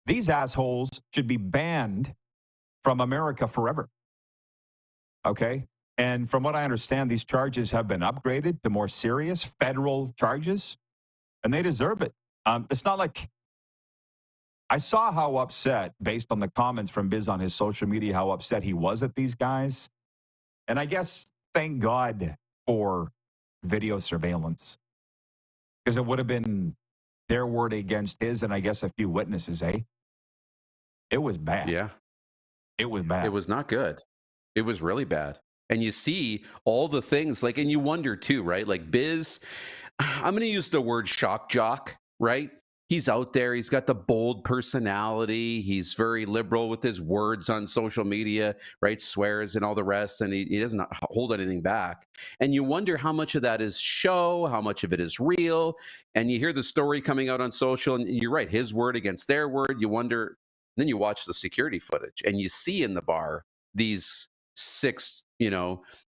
These assholes should be banned from America forever. Okay? And from what I understand, these charges have been upgraded to more serious federal charges. And they deserve it. It's not like... I saw how upset, based on the comments from Biz on his social media, how upset he was at these guys. And I guess, thank God for video surveillance. Because it would have been their word against his, and I guess a few witnesses, eh? It was bad. Yeah. It was bad. It was not good. It was really bad. And you see all the things, like, and you wonder too, right? Like, Biz, I'm going to use the word shock jock, right? He's out there. He's got the bold personality. He's very liberal with his words on social media, right? Swears and all the rest. And he doesn't hold anything back. And you wonder how much of that is show, how much of it is real. And you hear the story coming out on social, and you're right, his word against their word. You wonder, then you watch the security footage, and you see in the bar these 6,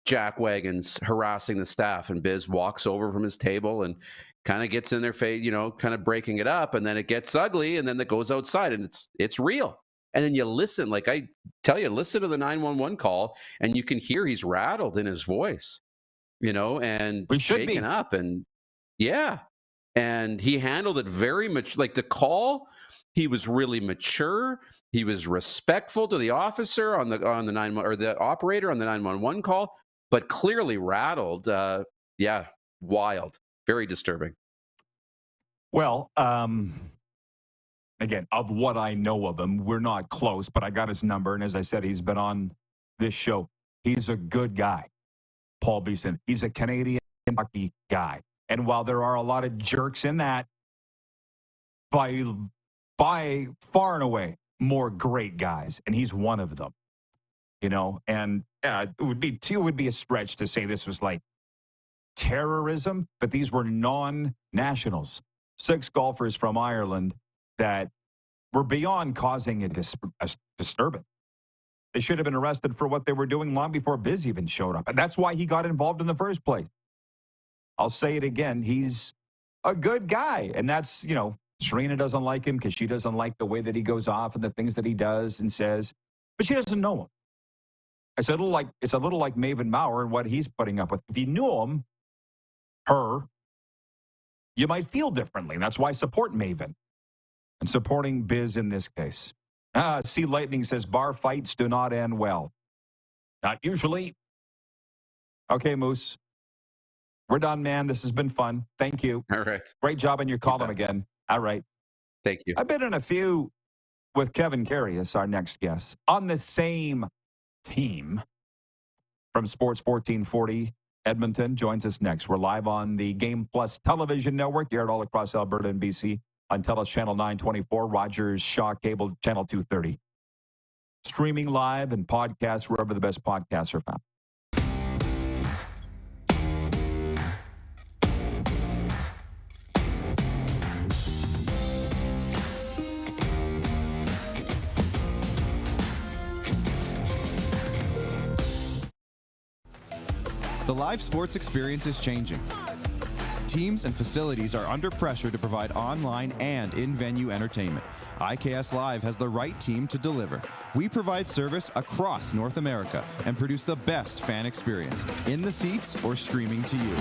jack wagons harassing the staff. And Biz walks over from his table and kind of gets in their face, kind of breaking it up, and then it gets ugly, and then it goes outside, and it's real. And then you listen, like I tell you, listen to the 911 call, and you can hear he's rattled in his voice, and shaken up, and yeah. and he handled it very much like the call. He was really mature. He was respectful to the officer on the 911 or the operator on the 911 call, but clearly rattled. Yeah, wild, very disturbing. Well, again, of what I know of him, we're not close, but I got his number, and as I said, he's been on this show. He's a good guy, Paul Beeson. He's a Canadian hockey guy, and while there are a lot of jerks in that, by far and away more great guys, and he's one of them. You know, and it would be a stretch to say this was like terrorism, but these were non-nationals, 6 golfers from Ireland that were beyond causing a disturbance. They should have been arrested for what they were doing long before Biz even showed up, and that's why he got involved in the first place. I'll say it again, he's a good guy, and that's, you know, Serena doesn't like him because she doesn't like the way that he goes off and the things that he does and says, but she doesn't know him. It's a little like Maven Maurer and what he's putting up with. If you knew her, you might feel differently. And that's why I support Maven and supporting Biz in this case. Sea Lightning says bar fights do not end well. Not usually. Okay, Moose. We're done, man. This has been fun. Thank you. All right. Great job on your column again. All right. Thank you. I've been in a few with Kevin Kvame as our next guest on the same team from Sports 1440 Edmonton. Joins us next. We're live on the Game Plus television network, aired all across Alberta and BC on TELUS Channel 924, Rogers Shaw Cable Channel 230. Streaming live and podcasts wherever the best podcasts are found. The live sports experience is changing. Teams and facilities are under pressure to provide online and in-venue entertainment. IKS Live has the right team to deliver. We provide service across North America and produce the best fan experience, in the seats or streaming to you.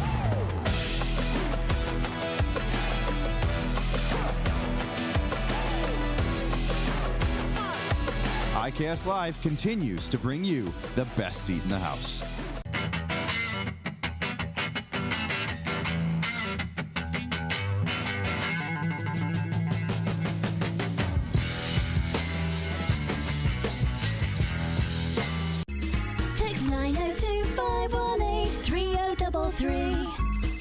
IKS Live continues to bring you the best seat in the house. Text 902-518-3033.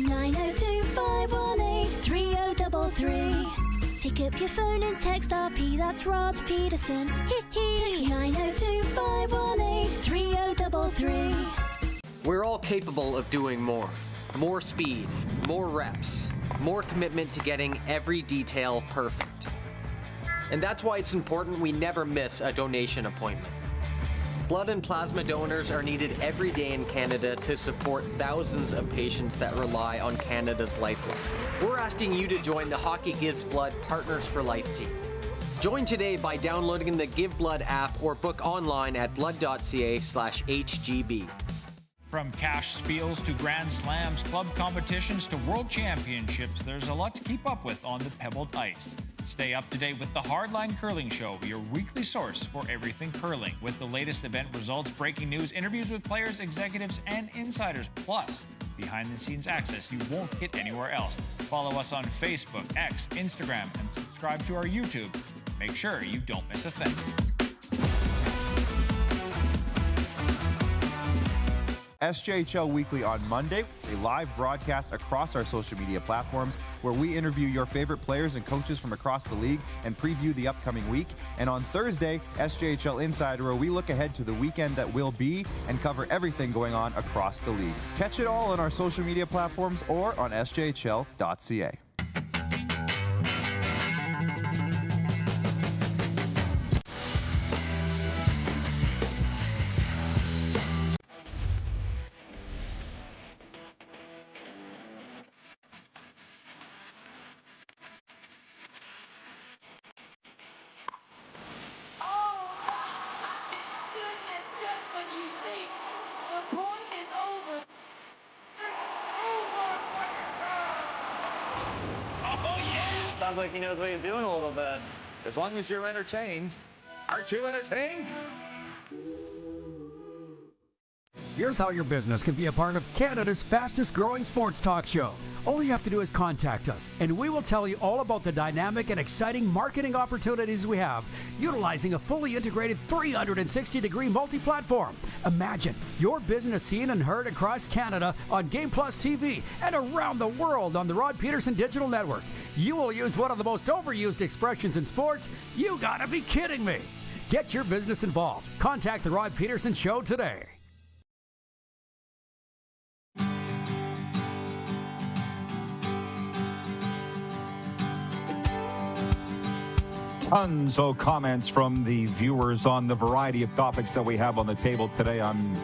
902-518-3033. Pick up your phone and text RP, that's Rod Pedersen. Text 902-518-3033. We're all capable of doing more. More speed, more reps, more commitment to getting every detail perfect. And that's why it's important we never miss a donation appointment. Blood and plasma donors are needed every day in Canada to support thousands of patients that rely on Canada's lifeline. We're asking you to join the Hockey Gives Blood Partners for Life team. Join today by downloading the Give Blood app or book online at blood.ca/HGB. From cash spiels to Grand Slams, club competitions to world championships, there's a lot to keep up with on the pebbled ice. Stay up to date with the Hardline Curling Show, your weekly source for everything curling, with the latest event results, breaking news, interviews with players, executives, and insiders, plus behind-the-scenes access you won't get anywhere else. Follow us on Facebook, X, Instagram, and subscribe to our YouTube. Make sure you don't miss a thing. SJHL Weekly on Monday, a live broadcast across our social media platforms where we interview your favorite players and coaches from across the league and preview the upcoming week. And on Thursday, SJHL Insider, where we look ahead to the weekend that will be and cover everything going on across the league. Catch it all on our social media platforms or on sjhl.ca. Sounds like he knows what he's doing a little bit. As long as you're entertained. Aren't you entertained? Here's how your business can be a part of Canada's fastest growing sports talk show. All you have to do is contact us, and we will tell you all about the dynamic and exciting marketing opportunities we have, utilizing a fully integrated 360-degree multi-platform. Imagine your business seen and heard across Canada on Game Plus TV and around the world on the Rod Pedersen Digital Network. You will use one of the most overused expressions in sports. You gotta be kidding me. Get your business involved. Contact the Rod Pedersen Show today. Tons of comments from the viewers on the variety of topics that we have on the table today. I'm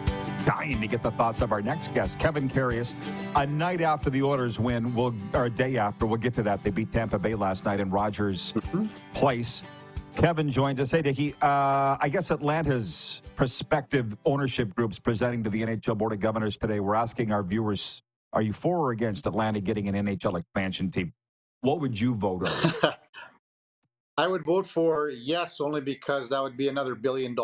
dying to get the thoughts of our next guest, Kevin Kvame. A night after the Oilers win, or a day after, we'll get to that. They beat Tampa Bay last night in Rogers Place. Kevin joins us. Hey, Dickie, I guess Atlanta's prospective ownership groups presenting to the NHL Board of Governors today. We're asking our viewers, are you for or against Atlanta getting an NHL expansion team? What would you vote on? I would vote for yes, only because that would be another $1 billion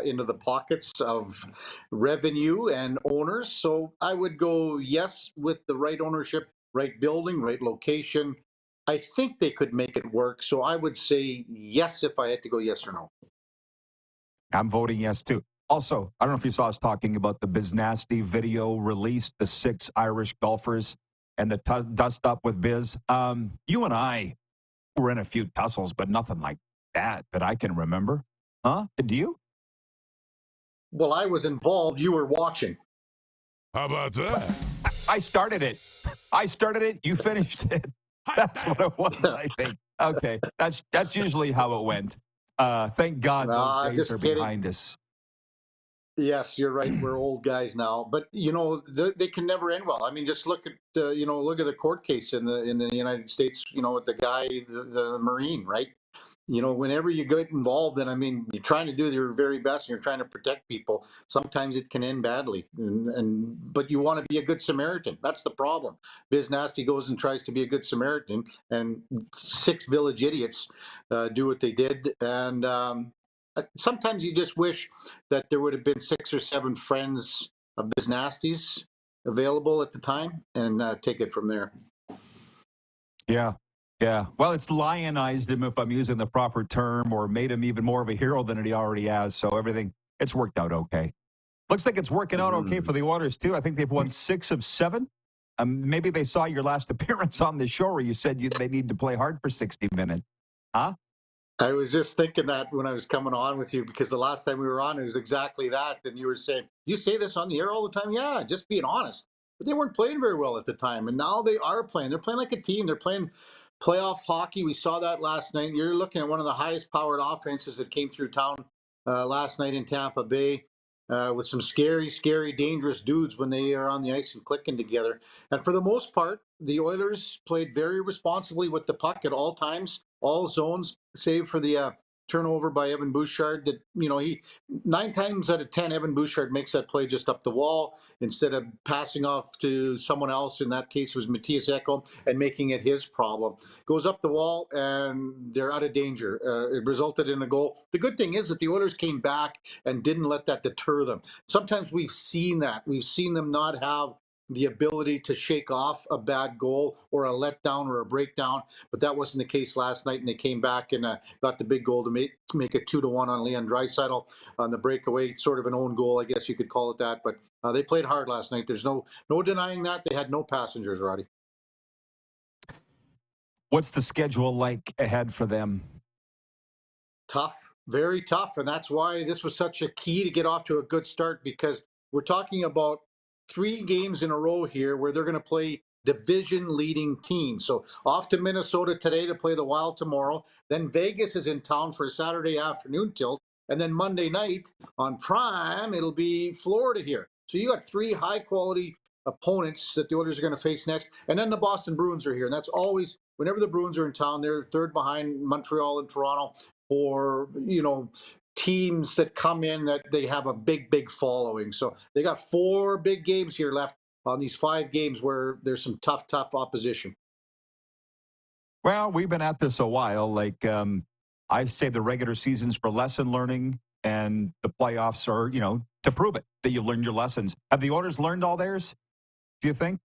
into the pockets of revenue and owners. So I would go yes with the right ownership, right building, right location. I think they could make it work. So I would say yes if I had to go yes or no. I'm voting yes, too. Also, I don't know if you saw us talking about the Biznasty video released, the 6 Irish golfers and the dust up with Biz. You and I were in a few tussles, but nothing like that I can remember. Huh? Do you? Well, I was involved. You were watching. How about that? I started it. You finished it. That's what it was, I think. Okay. That's usually how it went. Thank God those days are behind us. Yes, you're right. We're old guys now, but they can never end well. I mean, just look at look at the court case in the United States. With the guy, the Marine, right? Whenever you get involved, and I mean, you're trying to do your very best, and you're trying to protect people. Sometimes it can end badly, but you want to be a good Samaritan. That's the problem. Biz Nasty goes and tries to be a good Samaritan, and 6 village idiots do what they did, and sometimes you just wish that there would have been 6 or 7 friends of Biz Nasties available at the time, and take it from there. Yeah. Yeah. Well, it's lionized him, if I'm using the proper term, or made him even more of a hero than he already has. So it's worked out okay. Looks like it's working out okay for the Oilers, too. I think they've won 6 of 7. Maybe they saw your last appearance on the show where you said they need to play hard for 60 minutes. Huh? I was just thinking that when I was coming on with you, because the last time we were on is exactly that. And you were saying, you say this on the air all the time? Yeah, just being honest. But they weren't playing very well at the time. And now they are playing. They're playing like a team. They're playing playoff hockey. We saw that last night. You're looking at one of the highest powered offenses that came through town last night in Tampa Bay, with some scary, dangerous dudes when they are on the ice and clicking together. And for the most part, the Oilers played very responsibly with the puck at all times, all zones, save for the turnover by Evan Bouchard. That he 9 times out of 10, Evan Bouchard makes that play just up the wall instead of passing off to someone else. In that case, it was Matthias Ekholm, and making it his problem. Goes up the wall, and they're out of danger. It resulted in a goal. The good thing is that the Oilers came back and didn't let that deter them. Sometimes we've seen that. We've seen them not have the ability to shake off a bad goal or a letdown or a breakdown, but that wasn't the case last night, and they came back and got the big goal to make it 2-1 on Leon Draisaitl on the breakaway, sort of an own goal, I guess you could call it that. But they played hard last night. There's no denying that. They had no passengers, Roddy. What's the schedule like ahead for them? Tough, very tough, and that's why this was such a key to get off to a good start, because we're talking about 3 games in a row here where they're going to play division-leading teams. So off to Minnesota today to play the Wild tomorrow. Then Vegas is in town for a Saturday afternoon tilt. And then Monday night on Prime, it'll be Florida here. So you got 3 high-quality opponents that the Oilers are going to face next. And then the Boston Bruins are here. And that's always, whenever the Bruins are in town, they're third behind Montreal and Toronto for, teams that come in that they have a big following. So they got 4 big games here left on these 5 games where there's some tough opposition. Well, we've been at this a while. Like, I say the regular season's for lesson learning, and the playoffs are, to prove it, that you learn your lessons. Have the owners learned all theirs, do you think?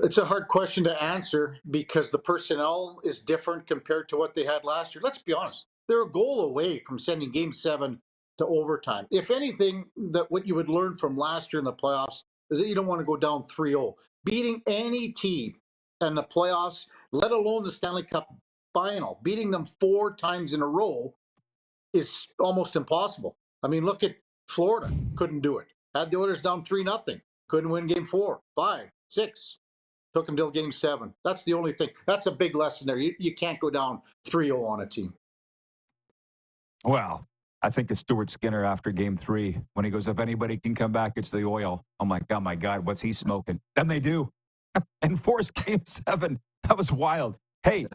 It's a hard question to answer because the personnel is different compared to what they had last year. Let's be honest. They're a goal away from sending game 7 to overtime. If anything, that what you would learn from last year in the playoffs is that you don't want to go down 3-0. Beating any team in the playoffs, let alone the Stanley Cup final, beating them 4 times in a row is almost impossible. I mean, look at Florida. Couldn't do it. Had the Oilers down 3-0. Couldn't win game 4, 5, 6. Took them till game 7. That's the only thing. That's a big lesson there. You can't go down 3-0 on a team. Well, I think of Stuart Skinner after game 3 when he goes, if anybody can come back, it's the Oil. I'm like, oh my God, what's he smoking? Then they do. And force game 7. That was wild. Hey,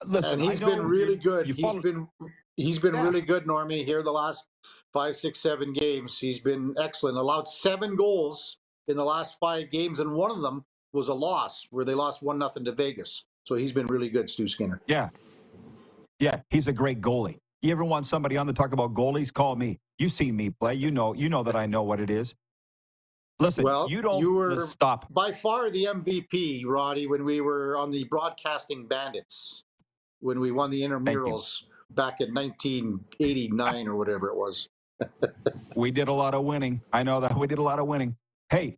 listen. And he's been really good. He's been really good, Normie, here the last 5, 6, 7 games. He's been excellent. Allowed 7 goals in the last 5 games, and one of them was a loss where they lost 1-0 to Vegas. So he's been really good, Stu Skinner. Yeah, he's a great goalie. You ever want somebody on to talk about goalies? Call me. You've seen me play. You know that I know what it is. Listen, you were stop. By far the MVP, Roddy, when we were on the Broadcasting Bandits, when we won the intramurals back in 1989 or whatever it was. We did a lot of winning. I know that. We did a lot of winning. Hey,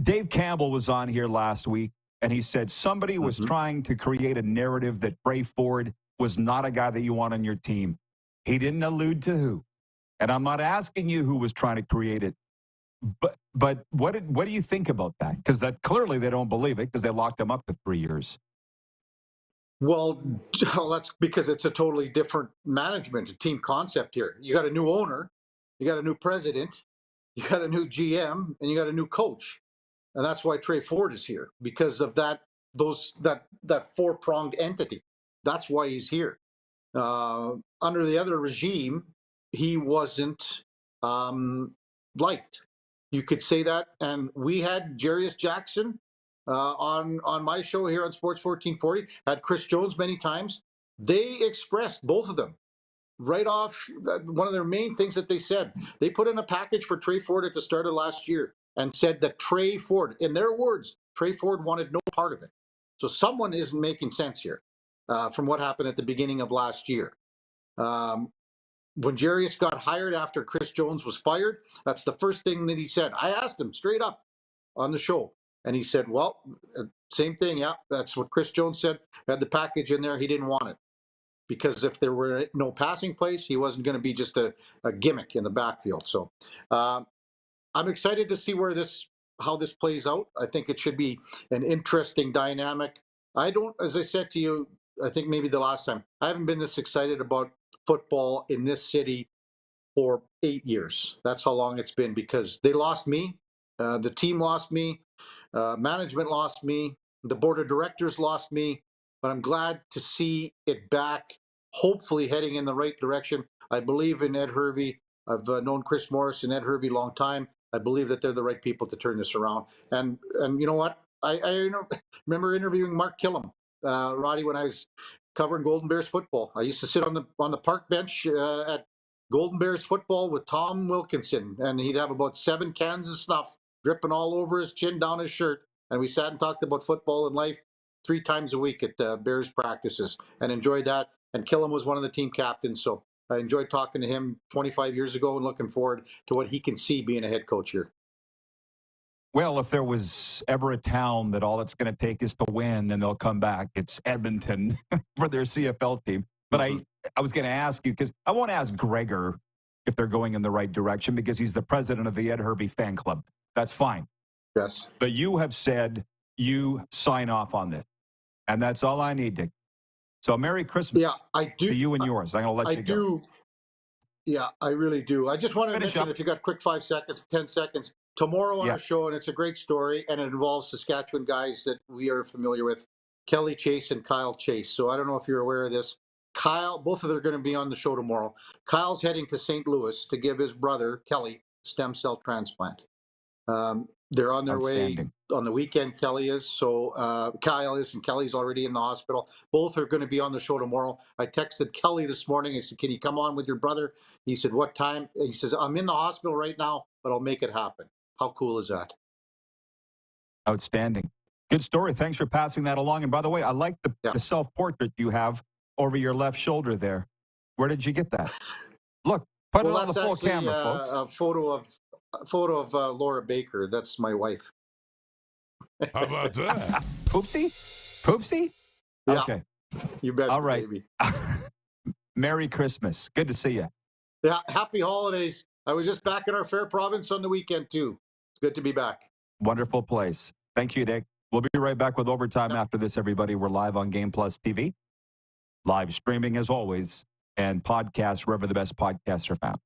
Dave Campbell was on here last week, and he said somebody was trying to create a narrative that Bray Ford was not a guy that you want on your team. He didn't allude to who. And I'm not asking you who was trying to create it. But what do you think about that? Because that clearly they don't believe it because they locked him up for 3 years. Well, that's because it's a totally different management, a team concept here. You got a new owner, you got a new president, you got a new GM, and you got a new coach. And that's why Trey Ford is here, because of that 4-pronged entity. That's why he's here. Under the other regime, he wasn't liked. You could say that. And we had Jarius Jackson on my show here on Sports 1440, had Chris Jones many times. They expressed, both of them, right off, one of their main things that they said. They put in a package for Trey Ford at the start of last year and said that Trey Ford, in their words, Trey Ford wanted no part of it. So someone isn't making sense here from what happened at the beginning of last year. When Jarius got hired after Chris Jones was fired, that's the first thing that he said. I asked him straight up on the show, and he said, well, same thing. Yeah, that's what Chris Jones said. Had the package in there. He didn't want it because if there were no passing plays, he wasn't going to be just a gimmick in the backfield. So I'm excited to see how this plays out. I think it should be an interesting dynamic. As I said to you, I think maybe the last time, I haven't been this excited about football in this city for 8 years. That's how long it's been, because they lost me. The team lost me. Management lost me. The board of directors lost me. But I'm glad to see it back, hopefully heading in the right direction. I believe in Ed Hervey. I've known Chris Morris and Ed Hervey a long time. I believe that they're the right people to turn this around. And you know what? I remember interviewing Mark Killam, Roddy, when I was covering Golden Bears football. I used to sit on the park bench at Golden Bears football with Tom Wilkinson, and he'd have about 7 cans of snuff dripping all over his chin, down his shirt. And we sat and talked about football and life 3 times a week at Bears practices and enjoyed that. And Killam was one of the team captains. So I enjoyed talking to him 25 years ago and looking forward to what he can see being a head coach here. Well, if there was ever a town that all it's going to take is to win and they'll come back, it's Edmonton for their CFL team. But I was going to ask you, because I won't ask Gregor if they're going in the right direction because he's the president of the Ed Hervey fan club. That's fine. Yes. But you have said you sign off on this. And that's all I need, Dick. So Merry Christmas to you and yours. I'm going to let you go. Yeah, I really do. I just want to mention, if you got quick 5 seconds, 10 seconds, tomorrow on our show, and it's a great story, and it involves Saskatchewan guys that we are familiar with, Kelly Chase and Kyle Chase. So I don't know if you're aware of this. Kyle, both of them are going to be on the show tomorrow. Kyle's heading to St. Louis to give his brother, Kelly, stem cell transplant. They're on their way Outstanding. on the weekend. Kelly is. So Kyle is, and Kelly's already in the hospital. Both are going to be on the show tomorrow. I texted Kelly this morning. I said, can you come on with your brother? He said, what time? He says, I'm in the hospital right now, but I'll make it happen. How cool is that? Outstanding. Good story. Thanks for passing that along. And by the way, I like the self-portrait you have over your left shoulder there. Where did you get that? Look, put it on the full camera, folks. A photo of Laura Baker. That's my wife. How about that? Poopsie? Poopsie? Yeah. Okay. You bet. All right. Baby. Merry Christmas. Good to see you. Yeah. Happy holidays. I was just back in our fair province on the weekend too. It's good to be back. Wonderful place. Thank you, Nick. We'll be right back with Overtime after this, everybody. We're live on Game Plus TV. Live streaming as always, and podcasts wherever the best podcasts are found.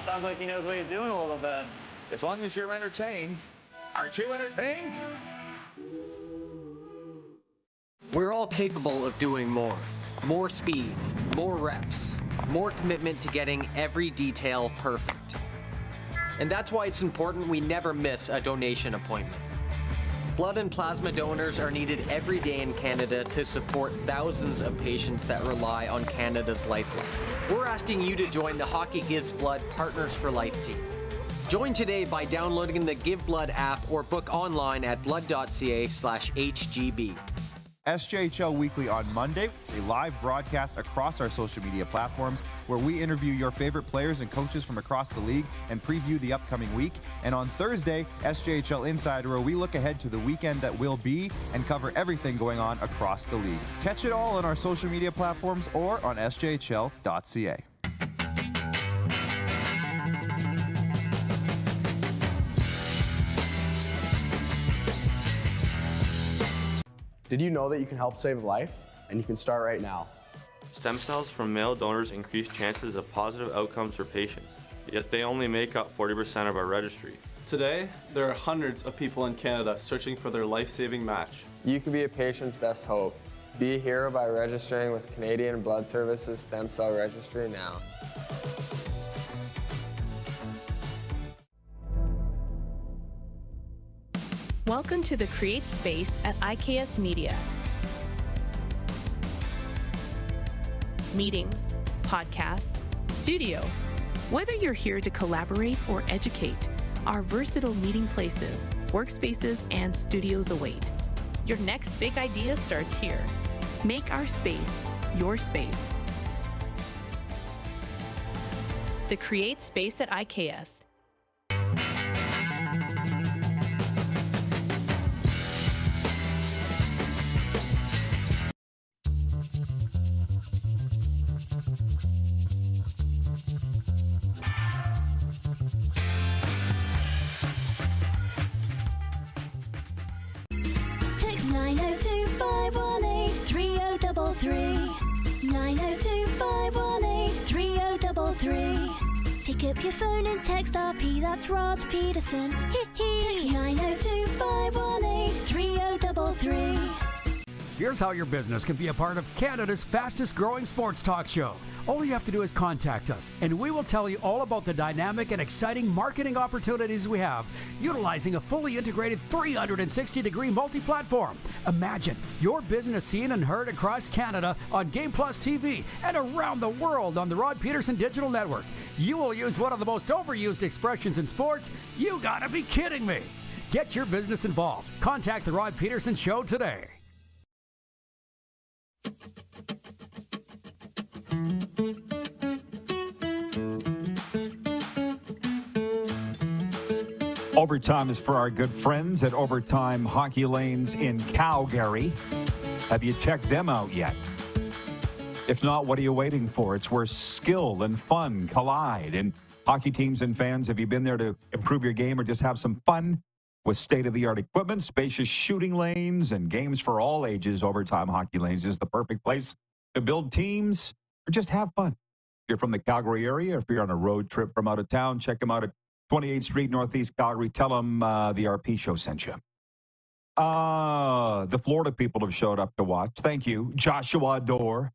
Sounds like he knows what he's doing a little bit. As long as you're entertained. Aren't you entertained? We're all capable of doing more. More speed, more reps, more commitment to getting every detail perfect. And that's why it's important we never miss a donation appointment. Blood and plasma donors are needed every day in Canada to support thousands of patients that rely on Canada's lifeline. We're asking you to join the Hockey Gives Blood Partners for Life team. Join today by downloading the Give Blood app or book online at blood.ca/HGB. SJHL Weekly on Monday, a live broadcast across our social media platforms where we interview your favorite players and coaches from across the league and preview the upcoming week. And on Thursday, SJHL Insider, where we look ahead to the weekend that will be and cover everything going on across the league. Catch it all on our social media platforms or on sjhl.ca. Did you know that you can help save a life? And you can start right now. Stem cells from male donors increase chances of positive outcomes for patients, yet they only make up 40% of our registry. Today, there are hundreds of people in Canada searching for their life-saving match. You can be a patient's best hope. Be a hero by registering with Canadian Blood Services Stem Cell Registry now. Welcome to the Create Space at IKS Media. Meetings, podcasts, studio. Whether you're here to collaborate or educate, our versatile meeting places, workspaces, and studios await. Your next big idea starts here. Make our space your space. The Create Space at IKS. Text 902-518-3033. 902-518-3033. Pick up your phone and text RP, that's Rod Pedersen. Text 902-518-3033. Here's how your business can be a part of Canada's fastest growing sports talk show. All you have to do is contact us, and we will tell you all about the dynamic and exciting marketing opportunities we have, utilizing a fully integrated 360-degree multi-platform. Imagine your business seen and heard across Canada on Game Plus TV and around the world on the Rod Pedersen Digital Network. You will use one of the most overused expressions in sports. You gotta be kidding me. Get your business involved. Contact the Rod Pedersen Show today. Overtime is for our good friends at Overtime Hockey Lanes in Calgary. Have you checked them out yet? If not, what are you waiting for? It's where skill and fun collide. And hockey teams and fans, have you been there to improve your game or just have some fun? With state-of-the-art equipment, spacious shooting lanes, and games for all ages, Overtime Hockey Lanes is the perfect place to build teams or just have fun. If you're from the Calgary area, if you're on a road trip from out of town, check them out at 28th Street, Northeast Calgary. Tell them the RP Show sent you. The Florida people have showed up to watch. Thank you. Joshua Dorr,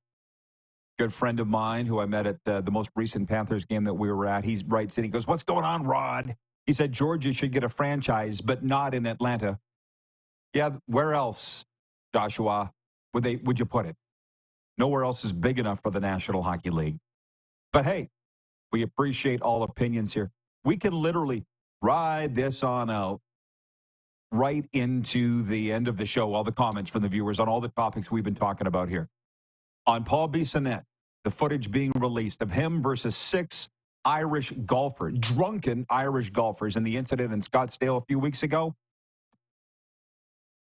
good friend of mine who I met at the most recent Panthers game that we were at. He writes in, he goes, "What's going on, Rod?" He said, "Georgia should get a franchise, but not in Atlanta." Yeah, where else, Joshua, would you put it? Nowhere else is big enough for the National Hockey League. But hey, we appreciate all opinions here. We can literally ride this on out right into the end of the show, all the comments from the viewers on all the topics we've been talking about here. On Paul Bissonnette, the footage being released of him versus 6 Irish golfer, drunken Irish golfers in the incident in Scottsdale a few weeks ago.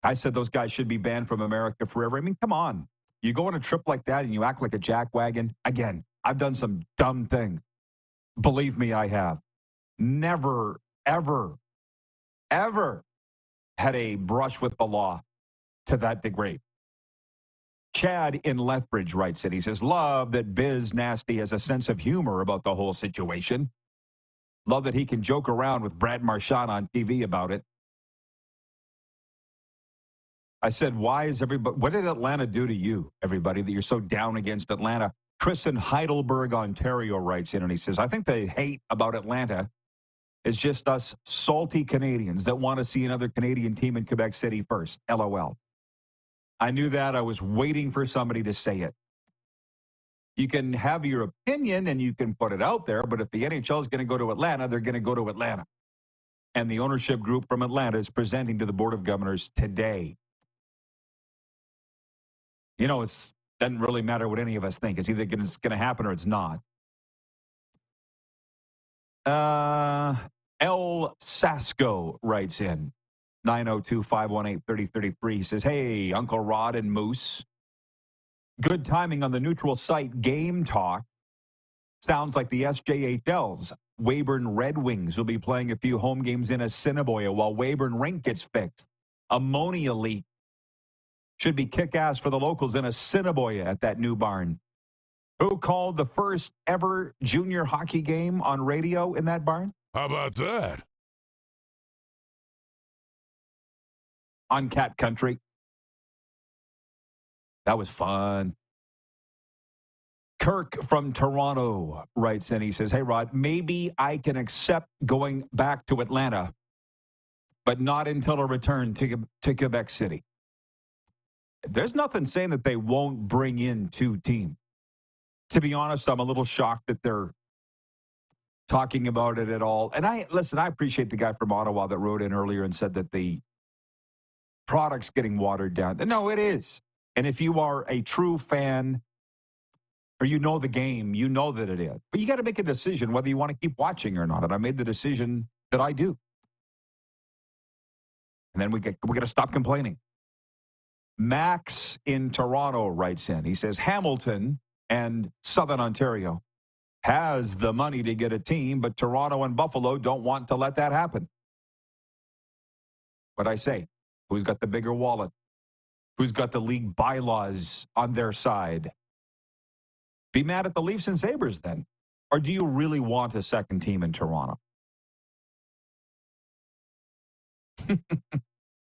I said those guys should be banned from America forever. I mean, come on. You go on a trip like that and you act like a jackwagon. Again, I've done some dumb things. Believe me, I have. Never, ever, ever had a brush with the law to that degree. Chad in Lethbridge writes it. He says, "Love that Biz Nasty has a sense of humor about the whole situation. Love that he can joke around with Brad Marchand on TV about it." I said, why is everybody, what did Atlanta do to you, everybody, that you're so down against Atlanta? Chris in Heidelberg, Ontario writes in and he says, "I think the hate about Atlanta is just us salty Canadians that want to see another Canadian team in Quebec City first. LOL. I knew that. I was waiting for somebody to say it. You can have your opinion and you can put it out there, but if the NHL is going to go to Atlanta, they're going to go to Atlanta. And the ownership group from Atlanta is presenting to the Board of Governors today. You know, it doesn't really matter what any of us think. It's either going to happen or it's not. El Sasco writes in. 902-518-3033. He says, "Hey, Uncle Rod and Moose. Good timing on the neutral site game talk. Sounds like the SJHL's Weyburn Red Wings will be playing a few home games in Assiniboia while Weyburn Rink gets fixed. Ammonia leak. Should be kick-ass for the locals in Assiniboia at that new barn. Who called the first ever junior hockey game on radio in that barn? How about that? On Cat Country. That was fun." Kirk from Toronto writes in. He says, "Hey, Rod, maybe I can accept going back to Atlanta, but not until a return to Quebec City." There's nothing saying that they won't bring in 2 teams. To be honest, I'm a little shocked that they're talking about it at all. And I appreciate the guy from Ottawa that wrote in earlier and said that the product's getting watered down. No, it is. And if you are a true fan or you know the game, you know that it is. But you got to make a decision whether you want to keep watching or not. And I made the decision that I do. And then we got to stop complaining. Max in Toronto writes in. He says, "Hamilton and Southern Ontario has the money to get a team, but Toronto and Buffalo don't want to let that happen." But I say, who's got the bigger wallet? Who's got the league bylaws on their side? Be mad at the Leafs and Sabres then. Or do you really want a second team in Toronto?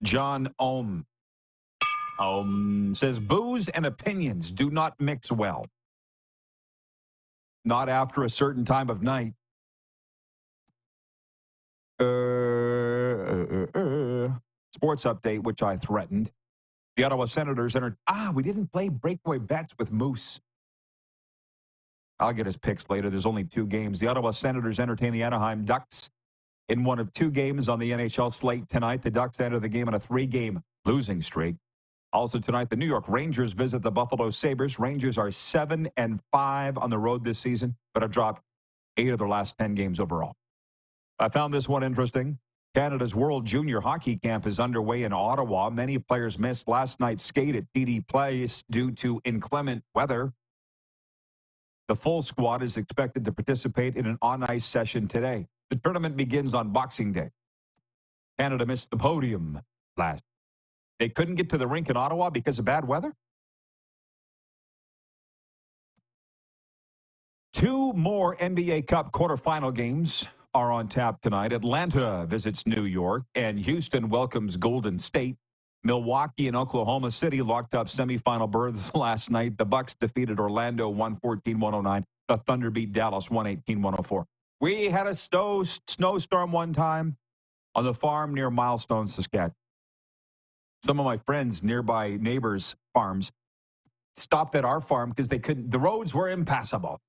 John Ohm says, "Booze and opinions do not mix well. Not after a certain time of night." Sports update, which I threatened. The Ottawa Senators we didn't play breakaway bets with Moose. I'll get his picks later. There's only 2 games. The Ottawa Senators entertain the Anaheim Ducks in one of 2 games on the NHL slate tonight. The Ducks enter the game on a 3-game losing streak. Also tonight, the New York Rangers visit the Buffalo Sabres. Rangers are 7-5 on the road this season, but have dropped 8 of their last 10 games overall. I found this one interesting. Canada's World Junior Hockey Camp is underway in Ottawa. Many players missed last night's skate at TD Place due to inclement weather. The full squad is expected to participate in an on-ice session today. The tournament begins on Boxing Day. Canada missed the podium last. They couldn't get to the rink in Ottawa because of bad weather? 2 more NBA Cup quarterfinal games are on tap tonight. Atlanta visits New York, and Houston welcomes Golden State. Milwaukee and Oklahoma City locked up semifinal berths last night. The Bucks defeated Orlando 114-109. The Thunder beat Dallas 118-104. We had a snowstorm one time on the farm near Milestone, Saskatchewan. Some of my friends, nearby neighbors' farms, stopped at our farm because the roads were impassable.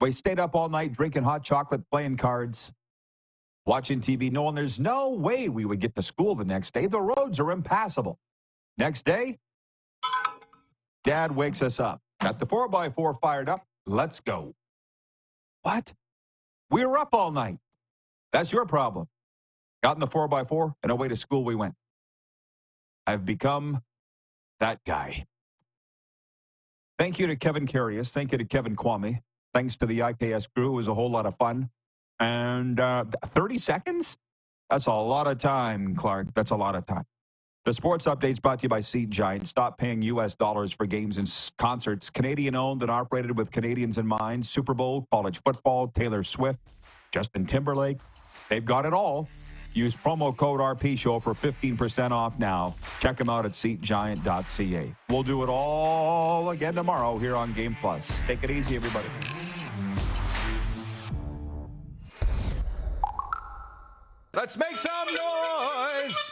We stayed up all night drinking hot chocolate, playing cards, watching TV, knowing there's no way we would get to school the next day. The roads are impassable. Next day, Dad wakes us up. Got the 4x4 fired up. Let's go. What? We were up all night. That's your problem. Got in the 4x4 and away to school we went. I've become that guy. Thank you to Kevin Kvame. Thank you to Kevin Kvame. Thanks to the IKS crew. It was a whole lot of fun. And 30 seconds? That's a lot of time, Clark. That's a lot of time. The sports update's brought to you by Seat Giant. Stop paying U.S. dollars for games and concerts. Canadian-owned and operated with Canadians in mind. Super Bowl, college football, Taylor Swift, Justin Timberlake. They've got it all. Use promo code RPShow for 15% off now. Check them out at SeatGiant.ca. We'll do it all again tomorrow here on Game Plus. Take it easy, everybody. Let's make some noise!